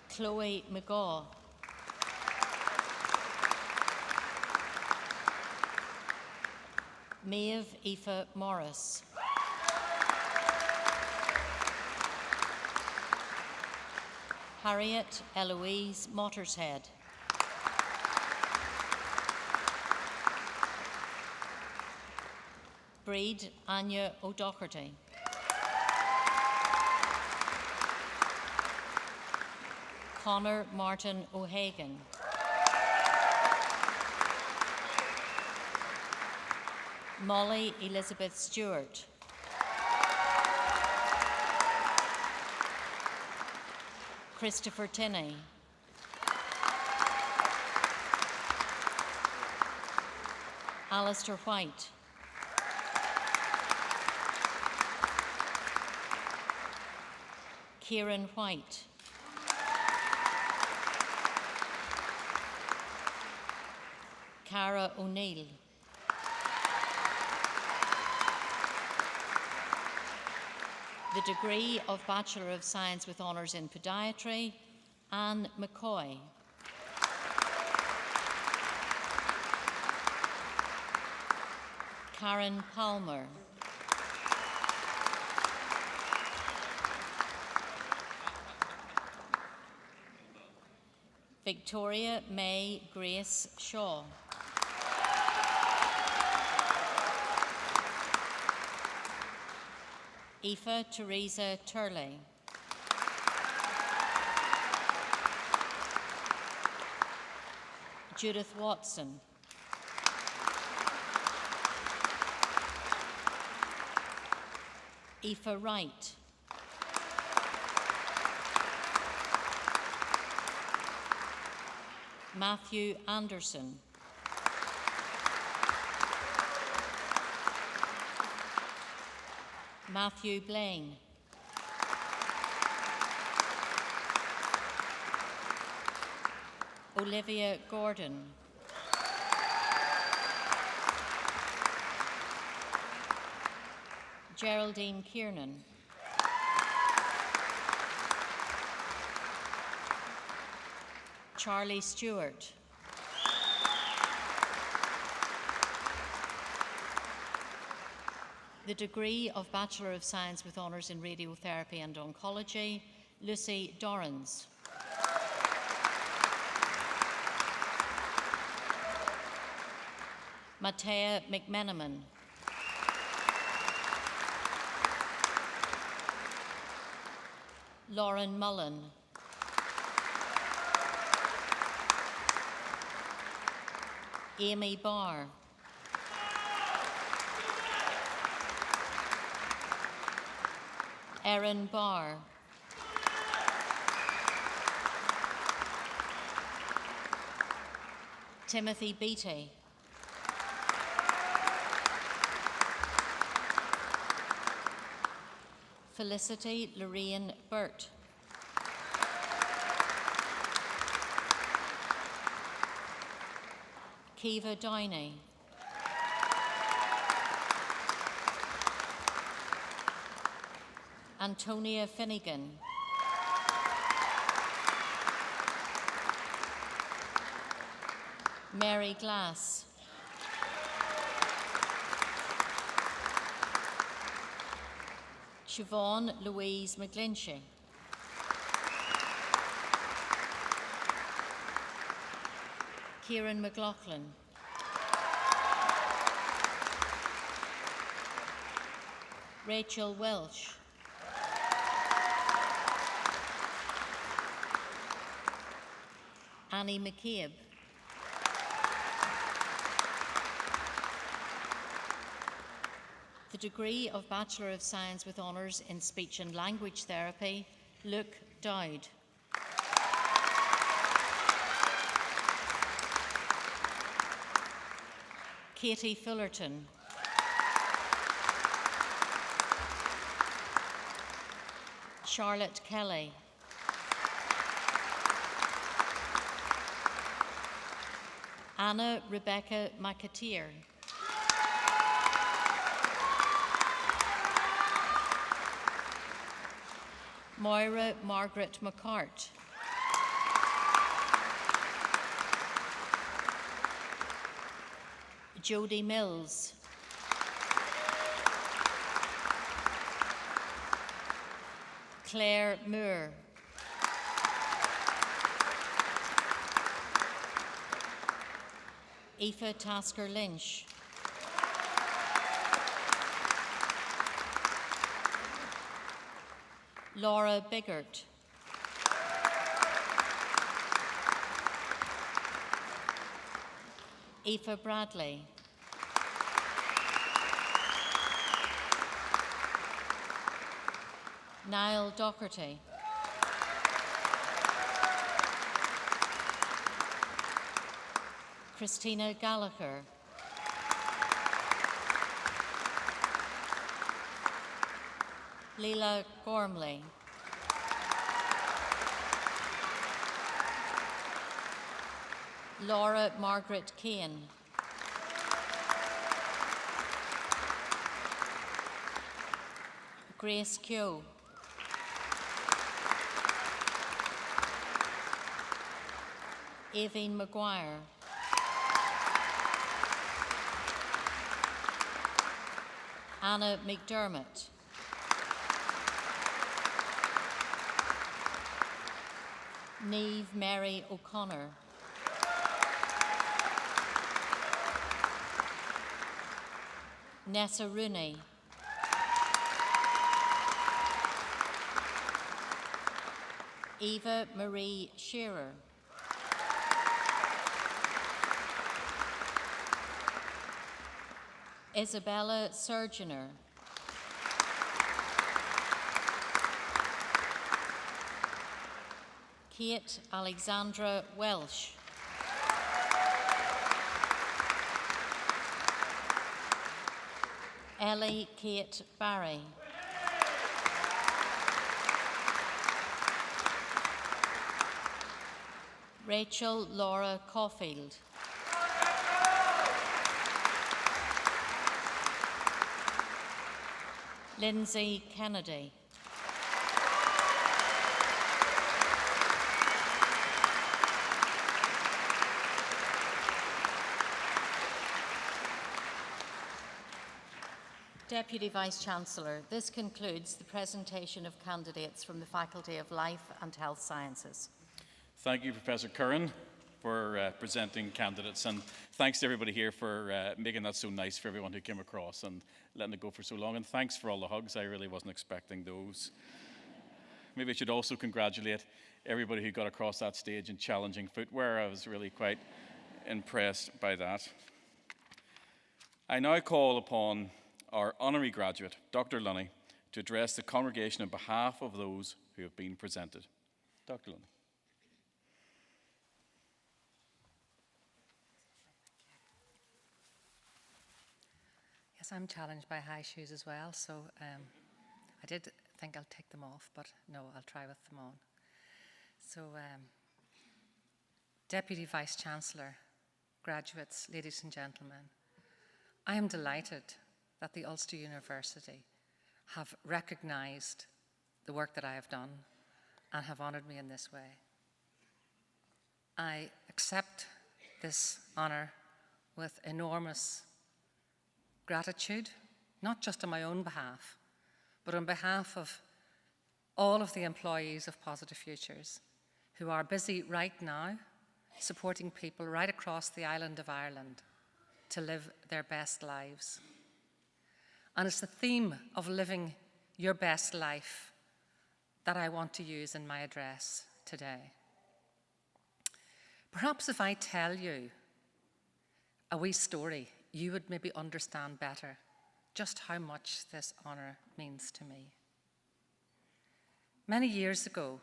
Chloe McGaw, Maeve Aoife Morris, Harriet Eloise Mottershead, Breed Anya O'Doherty, Connor Martin O'Hagan, Molly Elizabeth Stewart, Christopher Tinney, Alistair White, Kieran White, Cara O'Neill, the degree of Bachelor of Science with Honours in Podiatry, Anne McCoy, Karen Palmer, Victoria May Grace Shaw, Aoife Teresa Turley, Judith Watson, Aoife Wright, Matthew Anderson, Matthew Blaine. Olivia Gordon. Geraldine Kiernan. Charlie Stewart. The degree of Bachelor of Science with Honours in Radiotherapy and Oncology, Lucy Dorrans. Matea McMenamin. Lauren Mullen. Amy Barr. Erin Barr. Timothy Beattie. Felicity Lorraine Burt. Kiva Downey. Antonia Finnegan. Mary Glass. Siobhan Louise McGlinchey. Kieran McLaughlin. Rachel Welsh. Annie McCabe. The degree of Bachelor of Science with Honours in Speech and Language Therapy, Luke Dowd. Katie Fullerton. Charlotte Kelly. Anna Rebecca McAteer. Moira Margaret McCart. Jodie Mills. Claire Moore. Aoife Tasker Lynch. Laura Biggert. Aoife Bradley. Niall Docherty. Christina Gallagher. Leila Gormley. Laura Margaret Kane. Grace Keogh. Aveen Maguire. Anna McDermott. Niamh Mary O'Connor. Nessa Rooney. Eva Marie Shearer. Isabella Surgeoner. Kate Alexandra Welsh. Ellie Kate Barry. Rachel Laura Caulfield. Lindsay Kennedy. Deputy Vice-Chancellor, this concludes the presentation of candidates from the Faculty of Life and Health Sciences. Thank you, Professor Curran, for presenting candidates, and thanks to everybody here for making that so nice for everyone who came across and letting it go for so long, and thanks for all the hugs. I really wasn't expecting those. Maybe I should also congratulate everybody who got across that stage in challenging footwear. I was really quite impressed by that. I now call upon our honorary graduate, Dr. Lunny, to address the congregation on behalf of those who have been presented. Dr. Lunny. Yes, I'm challenged by high shoes as well, so I did think I'll take them off, but no, I'll try with them on. So, Deputy Vice-Chancellor, graduates, ladies and gentlemen, I am delighted that the Ulster University have recognised the work that I have done and have honoured me in this way. I accept this honour with enormous gratitude, not just on my own behalf, but on behalf of all of the employees of Positive Futures who are busy right now supporting people right across the island of Ireland to live their best lives. And it's the theme of living your best life that I want to use in my address today. Perhaps if I tell you a wee story, you would maybe understand better just how much this honour means to me. Many years ago,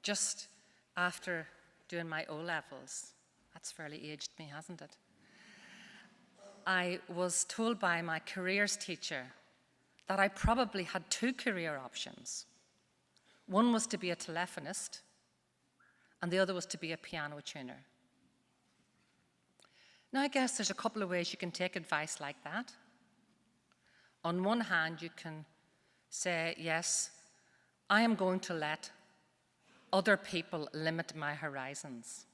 just after doing my O-levels, that's fairly aged me, hasn't it? I was told by my careers teacher that I probably had two career options. One was to be a telephonist, and the other was to be a piano tuner. Now, I guess there's a couple of ways you can take advice like that. On one hand, you can say, yes, I am going to let other people limit my horizons.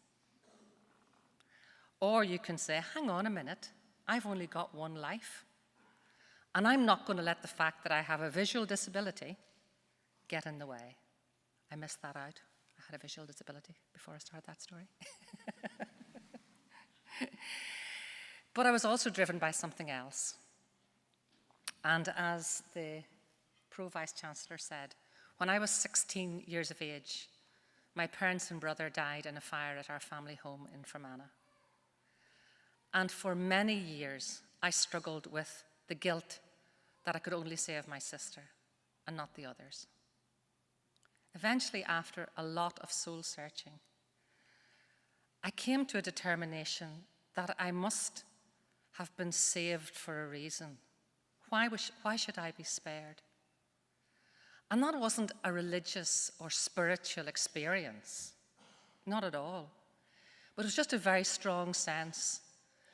Or you can say, hang on a minute, I've only got one life, and I'm not going to let the fact that I have a visual disability get in the way. I missed that out. I had a visual disability before I started that story. But I was also driven by something else. And as the Pro Vice-Chancellor said, when I was 16 years of age, my parents and brother died in a fire at our family home in Fermanagh. And for many years, I struggled with the guilt that I could only say of my sister and not the others. Eventually, after a lot of soul searching, I came to a determination that I must have been saved for a reason. Why should I be spared? And that wasn't a religious or spiritual experience, not at all. But it was just a very strong sense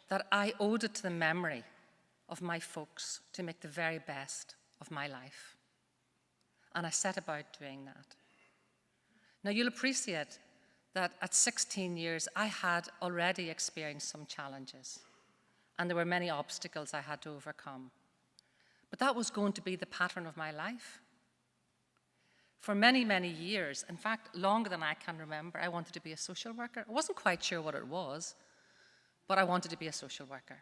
that I owed it to the memory of my folks to make the very best of my life. And I set about doing that. Now, you'll appreciate that at 16 years, I had already experienced some challenges, and there were many obstacles I had to overcome. But that was going to be the pattern of my life. For many, many years, in fact, longer than I can remember, I wanted to be a social worker. I wasn't quite sure what it was, but I wanted to be a social worker.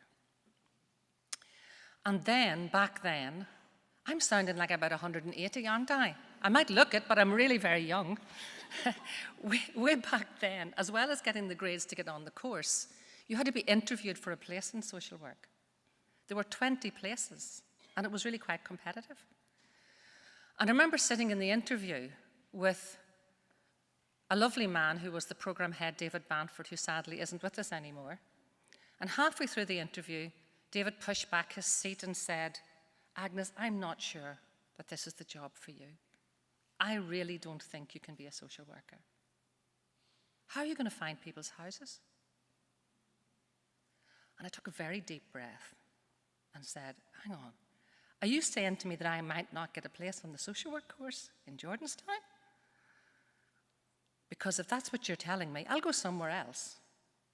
And then, back then, I'm sounding like about 180, aren't I? I might look it, but I'm really very young. Way back then, as well as getting the grades to get on the course, you had to be interviewed for a place in social work. There were 20 places, and it was really quite competitive. And I remember sitting in the interview with a lovely man who was the programme head, David Banford, who sadly isn't with us anymore. And halfway through the interview, David pushed back his seat and said, Agnes, I'm not sure that this is the job for you. I really don't think you can be a social worker. How are you going to find people's houses? And I took a very deep breath and said, hang on, are you saying to me that I might not get a place on the social work course in Jordanstown? Because if that's what you're telling me, I'll go somewhere else,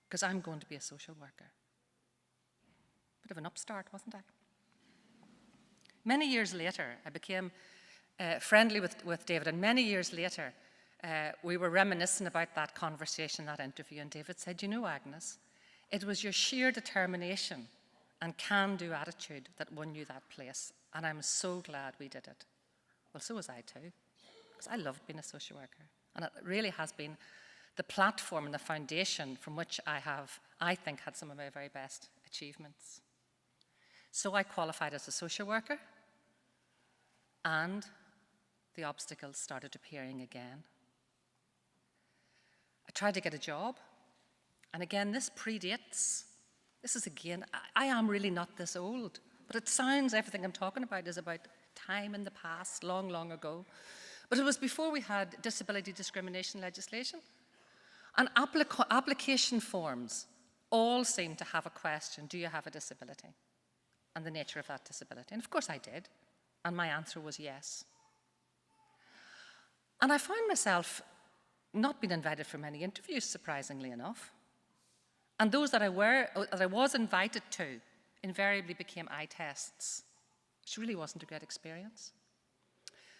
because I'm going to be a social worker. Bit of an upstart, wasn't I? Many years later, I became friendly with David, and many years later, we were reminiscing about that conversation, that interview, and David said, you know, Agnes, it was your sheer determination and can-do attitude that won you that place, and I'm so glad we did it. Well, so was I too, because I loved being a social worker, and it really has been the platform and the foundation from which I think, had some of my very best achievements. So I qualified as a social worker, and the obstacles started appearing again. I tried to get a job, and again, this predates. This is again, I am really not this old, but it sounds, everything I'm talking about is about time in the past, long, long ago. But it was before we had disability discrimination legislation. And application forms all seem to have a question, do you have a disability? And the nature of that disability. And of course I did, and my answer was yes. And I found myself not being invited for many interviews, surprisingly enough. And those that I was invited to invariably became eye tests, which really wasn't a great experience.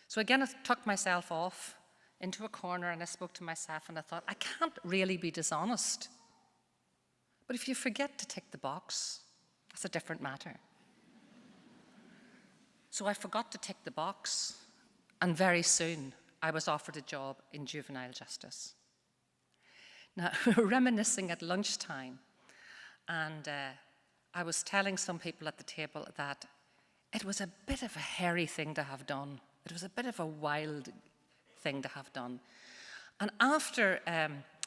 So again, I took myself off into a corner and I spoke to myself and I thought, I can't really be dishonest. But if you forget to tick the box, that's a different matter. So I forgot to tick the box, and very soon I was offered a job in juvenile justice. Now, we were reminiscing at lunchtime, and I was telling some people at the table that it was a bit of a hairy thing to have done. It was a bit of a wild thing to have done. And after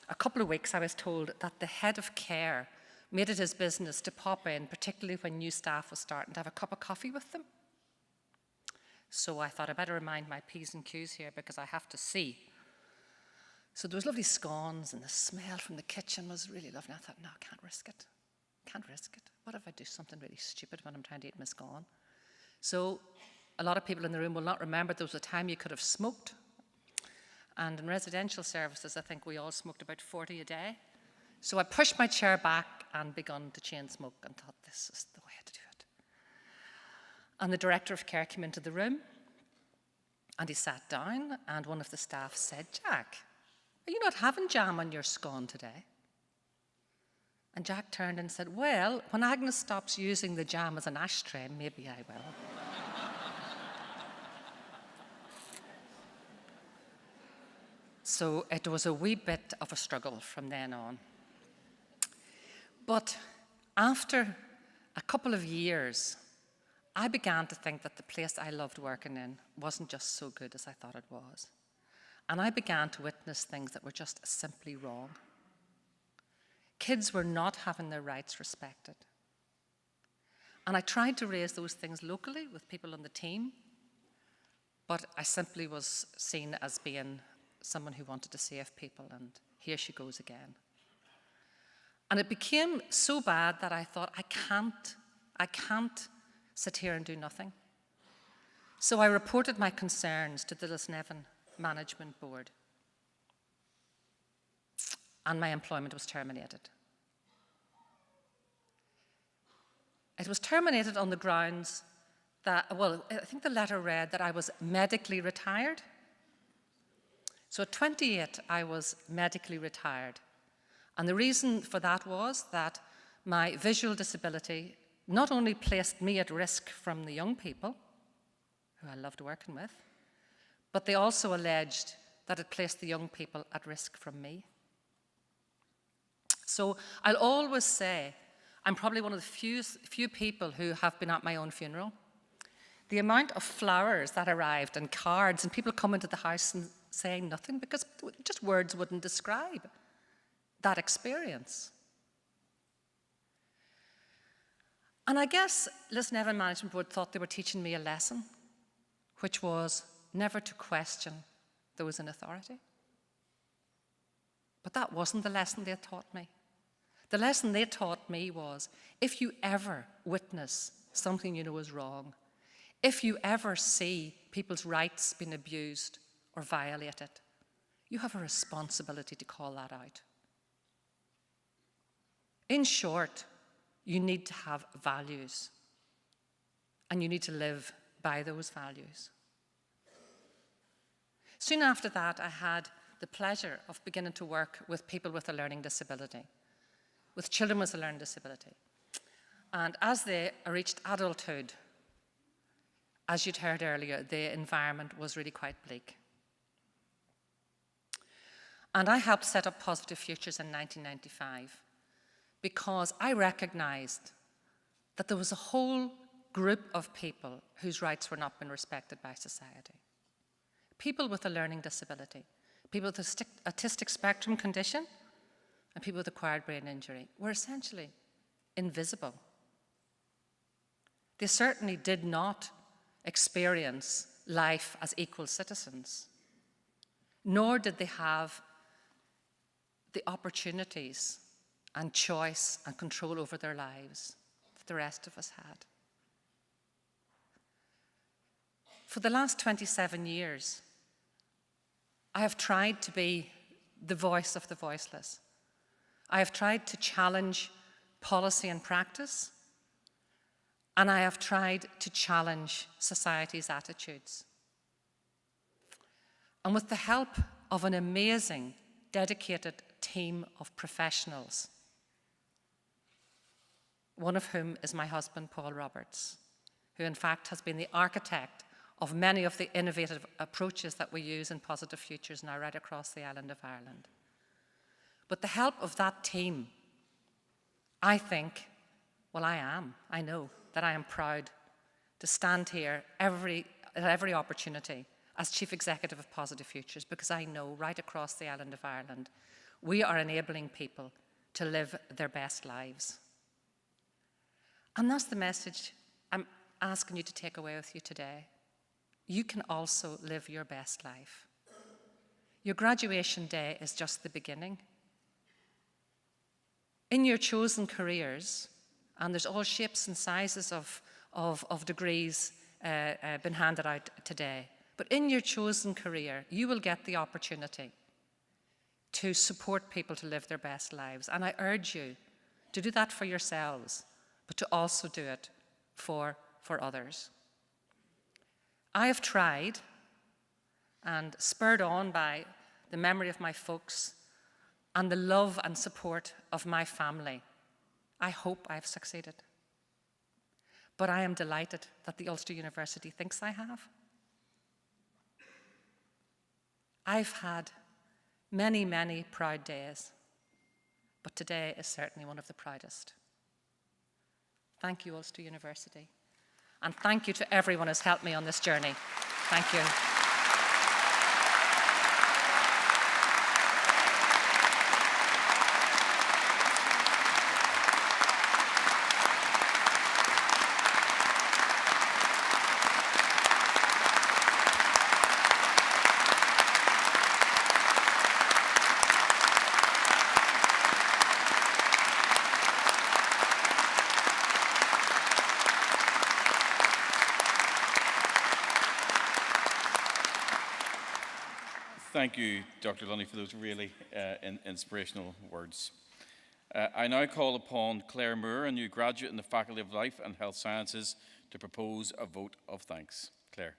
a couple of weeks, I was told that the head of care made it his business to pop in, particularly when new staff was starting, to have a cup of coffee with them. So I thought I better remind my P's and Q's here because I have to see. So there was lovely scones and the smell from the kitchen was really lovely. I thought, no, I can't risk it. Can't risk it. What if I do something really stupid when I'm trying to eat my scone? So a lot of people in the room will not remember there was a time you could have smoked. And in residential services, I think we all smoked about 40 a day. So I pushed my chair back and begun to chain smoke and thought, this is the way to do it. And the director of care came into the room and he sat down and one of the staff said, Jack, are you not having jam on your scone today? And Jack turned and said, well, when Agnes stops using the jam as an ashtray, maybe I will. So it was a wee bit of a struggle from then on. But after a couple of years, I began to think that the place I loved working in wasn't just so good as I thought it was. And I began to witness things that were just simply wrong. Kids were not having their rights respected. And I tried to raise those things locally with people on the team, but I simply was seen as being someone who wanted to save people, and here she goes again. And it became so bad that I thought, I can't sit here and do nothing. So I reported my concerns to the Lisnevin Management Board, and my employment was terminated. It was terminated on the grounds that, well, I think the letter read that I was medically retired. So at 28, I was medically retired. And the reason for that was that my visual disability not only placed me at risk from the young people, who I loved working with, but they also alleged that it placed the young people at risk from me. So I'll always say, I'm probably one of the few people who have been at my own funeral. The amount of flowers that arrived and cards and people coming to the house and saying nothing because just words wouldn't describe that experience. And I guess Lisnevin Management Board thought they were teaching me a lesson, which was never to question those in authority. But that wasn't the lesson they taught me. The lesson they taught me was, if you ever witness something you know is wrong, if you ever see people's rights being abused or violated, you have a responsibility to call that out. In short, you need to have values, and you need to live by those values. Soon after that, I had the pleasure of beginning to work with people with a learning disability, with children with a learning disability. And as they reached adulthood, as you'd heard earlier, the environment was really quite bleak. And I helped set up Positive Futures in 1995 because I recognized that there was a whole group of people whose rights were not being respected by society. People with a learning disability, people with a autistic spectrum condition, and people with acquired brain injury were essentially invisible. They certainly did not experience life as equal citizens, nor did they have the opportunities and choice and control over their lives that the rest of us had. For the last 27 years, I have tried to be the voice of the voiceless. I have tried to challenge policy and practice, and I have tried to challenge society's attitudes. And with the help of an amazing, dedicated team of professionals, one of whom is my husband, Paul Roberts, who in fact has been the architect of many of the innovative approaches that we use in Positive Futures now right across the island of Ireland. With the help of that team, I think, well, I know that I am proud to stand here at every opportunity as Chief Executive of Positive Futures, because I know right across the island of Ireland, we are enabling people to live their best lives. And that's the message I'm asking you to take away with you today. You can also live your best life. Your graduation day is just the beginning. In your chosen careers, and there's all shapes and sizes of degrees been handed out today, but in your chosen career, you will get the opportunity to support people to live their best lives. And I urge you to do that for yourselves, but to also do it for others. I have tried, and spurred on by the memory of my folks and the love and support of my family, I hope I've succeeded. But I am delighted that the Ulster University thinks I have. I've had many, many proud days, but today is certainly one of the proudest. Thank you, Ulster University. And thank you to everyone who's helped me on this journey. Thank you. Thank you, Dr. Lunny, for those really inspirational words. I now call upon Claire Moore, a new graduate in the Faculty of Life and Health Sciences, to propose a vote of thanks. Claire.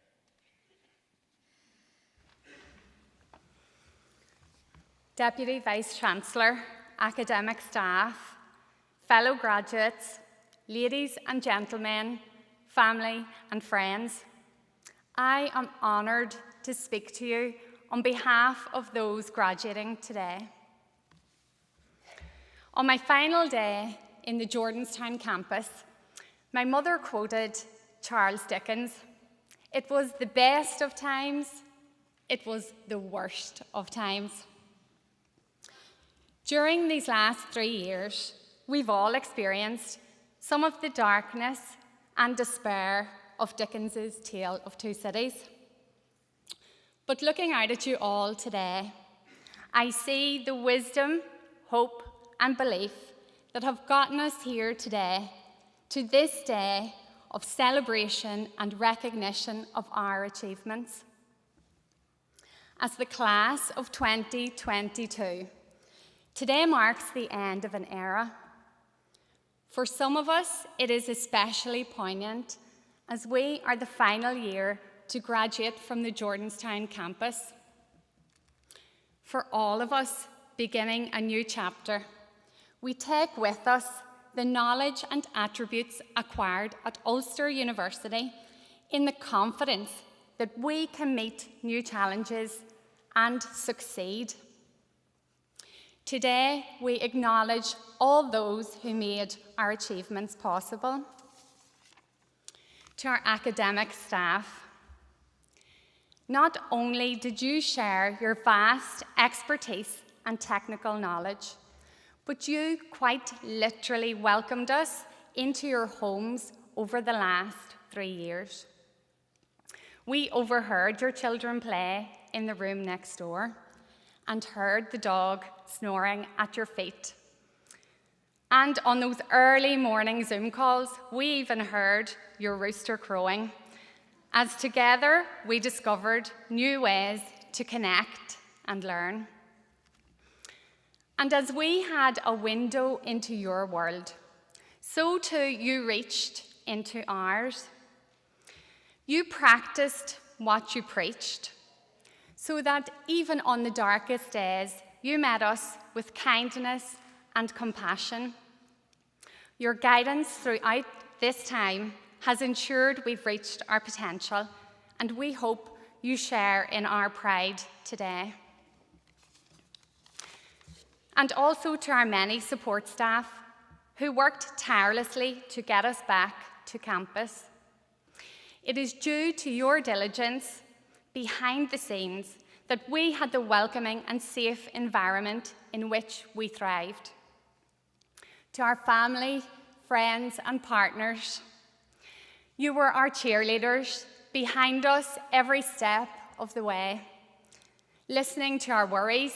Deputy Vice-Chancellor, academic staff, fellow graduates, ladies and gentlemen, family and friends, I am honoured to speak to you on behalf of those graduating today. On my final day in the Jordanstown campus, my mother quoted Charles Dickens. It was the best of times, it was the worst of times. During these last 3 years, we've all experienced some of the darkness and despair of Dickens's Tale of Two Cities. But looking out at you all today, I see the wisdom, hope, and belief that have gotten us here today, to this day of celebration and recognition of our achievements. As the class of 2022, today marks the end of an era. For some of us, it is especially poignant as we are the final year to graduate from the Jordanstown campus. For all of us beginning a new chapter, we take with us the knowledge and attributes acquired at Ulster University in the confidence that we can meet new challenges and succeed. Today, we acknowledge all those who made our achievements possible. To our academic staff, not only did you share your vast expertise and technical knowledge, but you quite literally welcomed us into your homes over the last 3 years. We overheard your children play in the room next door and heard the dog snoring at your feet. And on those early morning Zoom calls, we even heard your rooster crowing, as together we discovered new ways to connect and learn. And as we had a window into your world, so too you reached into ours. You practiced what you preached, so that even on the darkest days, you met us with kindness and compassion. Your guidance throughout this time has ensured we've reached our potential, and we hope you share in our pride today. And also to our many support staff who worked tirelessly to get us back to campus. It is due to your diligence behind the scenes that we had the welcoming and safe environment in which we thrived. To our family, friends, and partners, you were our cheerleaders behind us every step of the way, listening to our worries,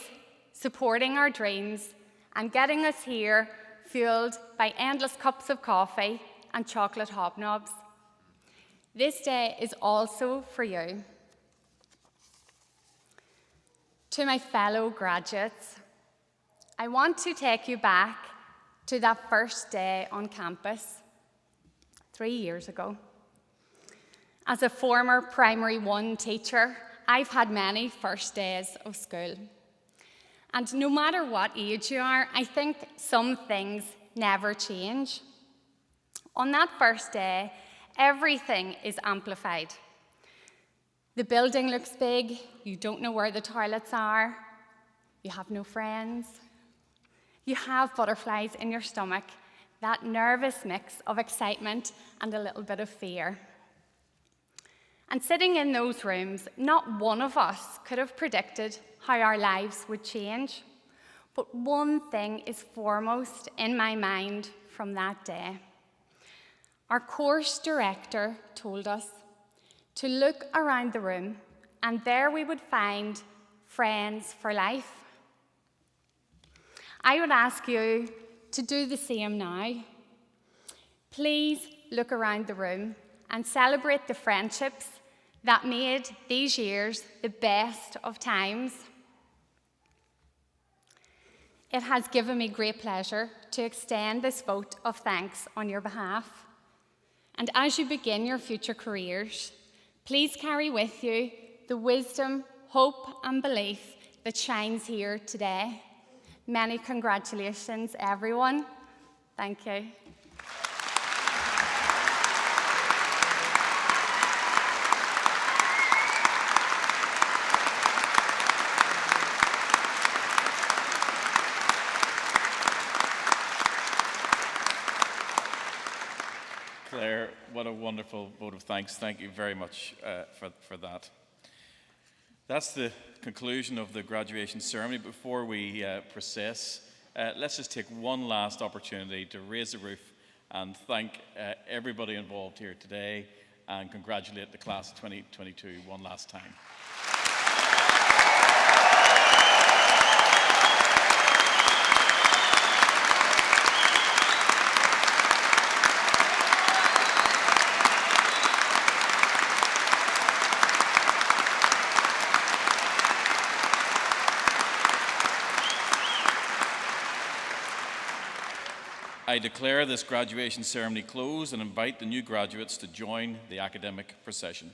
supporting our dreams, and getting us here fueled by endless cups of coffee and chocolate hobnobs. This day is also for you. To my fellow graduates, I want to take you back to that first day on campus 3 years ago. As a former Primary 1 teacher, I've had many first days of school. And no matter what age you are, I think some things never change. On that first day, everything is amplified. The building looks big, you don't know where the toilets are, you have no friends, you have butterflies in your stomach, that nervous mix of excitement and a little bit of fear. And sitting in those rooms, not one of us could have predicted how our lives would change. But one thing is foremost in my mind from that day. Our course director told us to look around the room, and there we would find friends for life. I would ask you to do the same now. Please look around the room and celebrate the friendships that made these years the best of times. It has given me great pleasure to extend this vote of thanks on your behalf. And as you begin your future careers, please carry with you the wisdom, hope, and belief that shines here today. Many congratulations, everyone. Thank you. Claire, what a wonderful vote of thanks. Thank you very much for that. That's the conclusion of the graduation ceremony. Before we process, let's just take one last opportunity to raise the roof and thank everybody involved here today and congratulate the class of 2022 one last time. I declare this graduation ceremony closed and invite the new graduates to join the academic procession.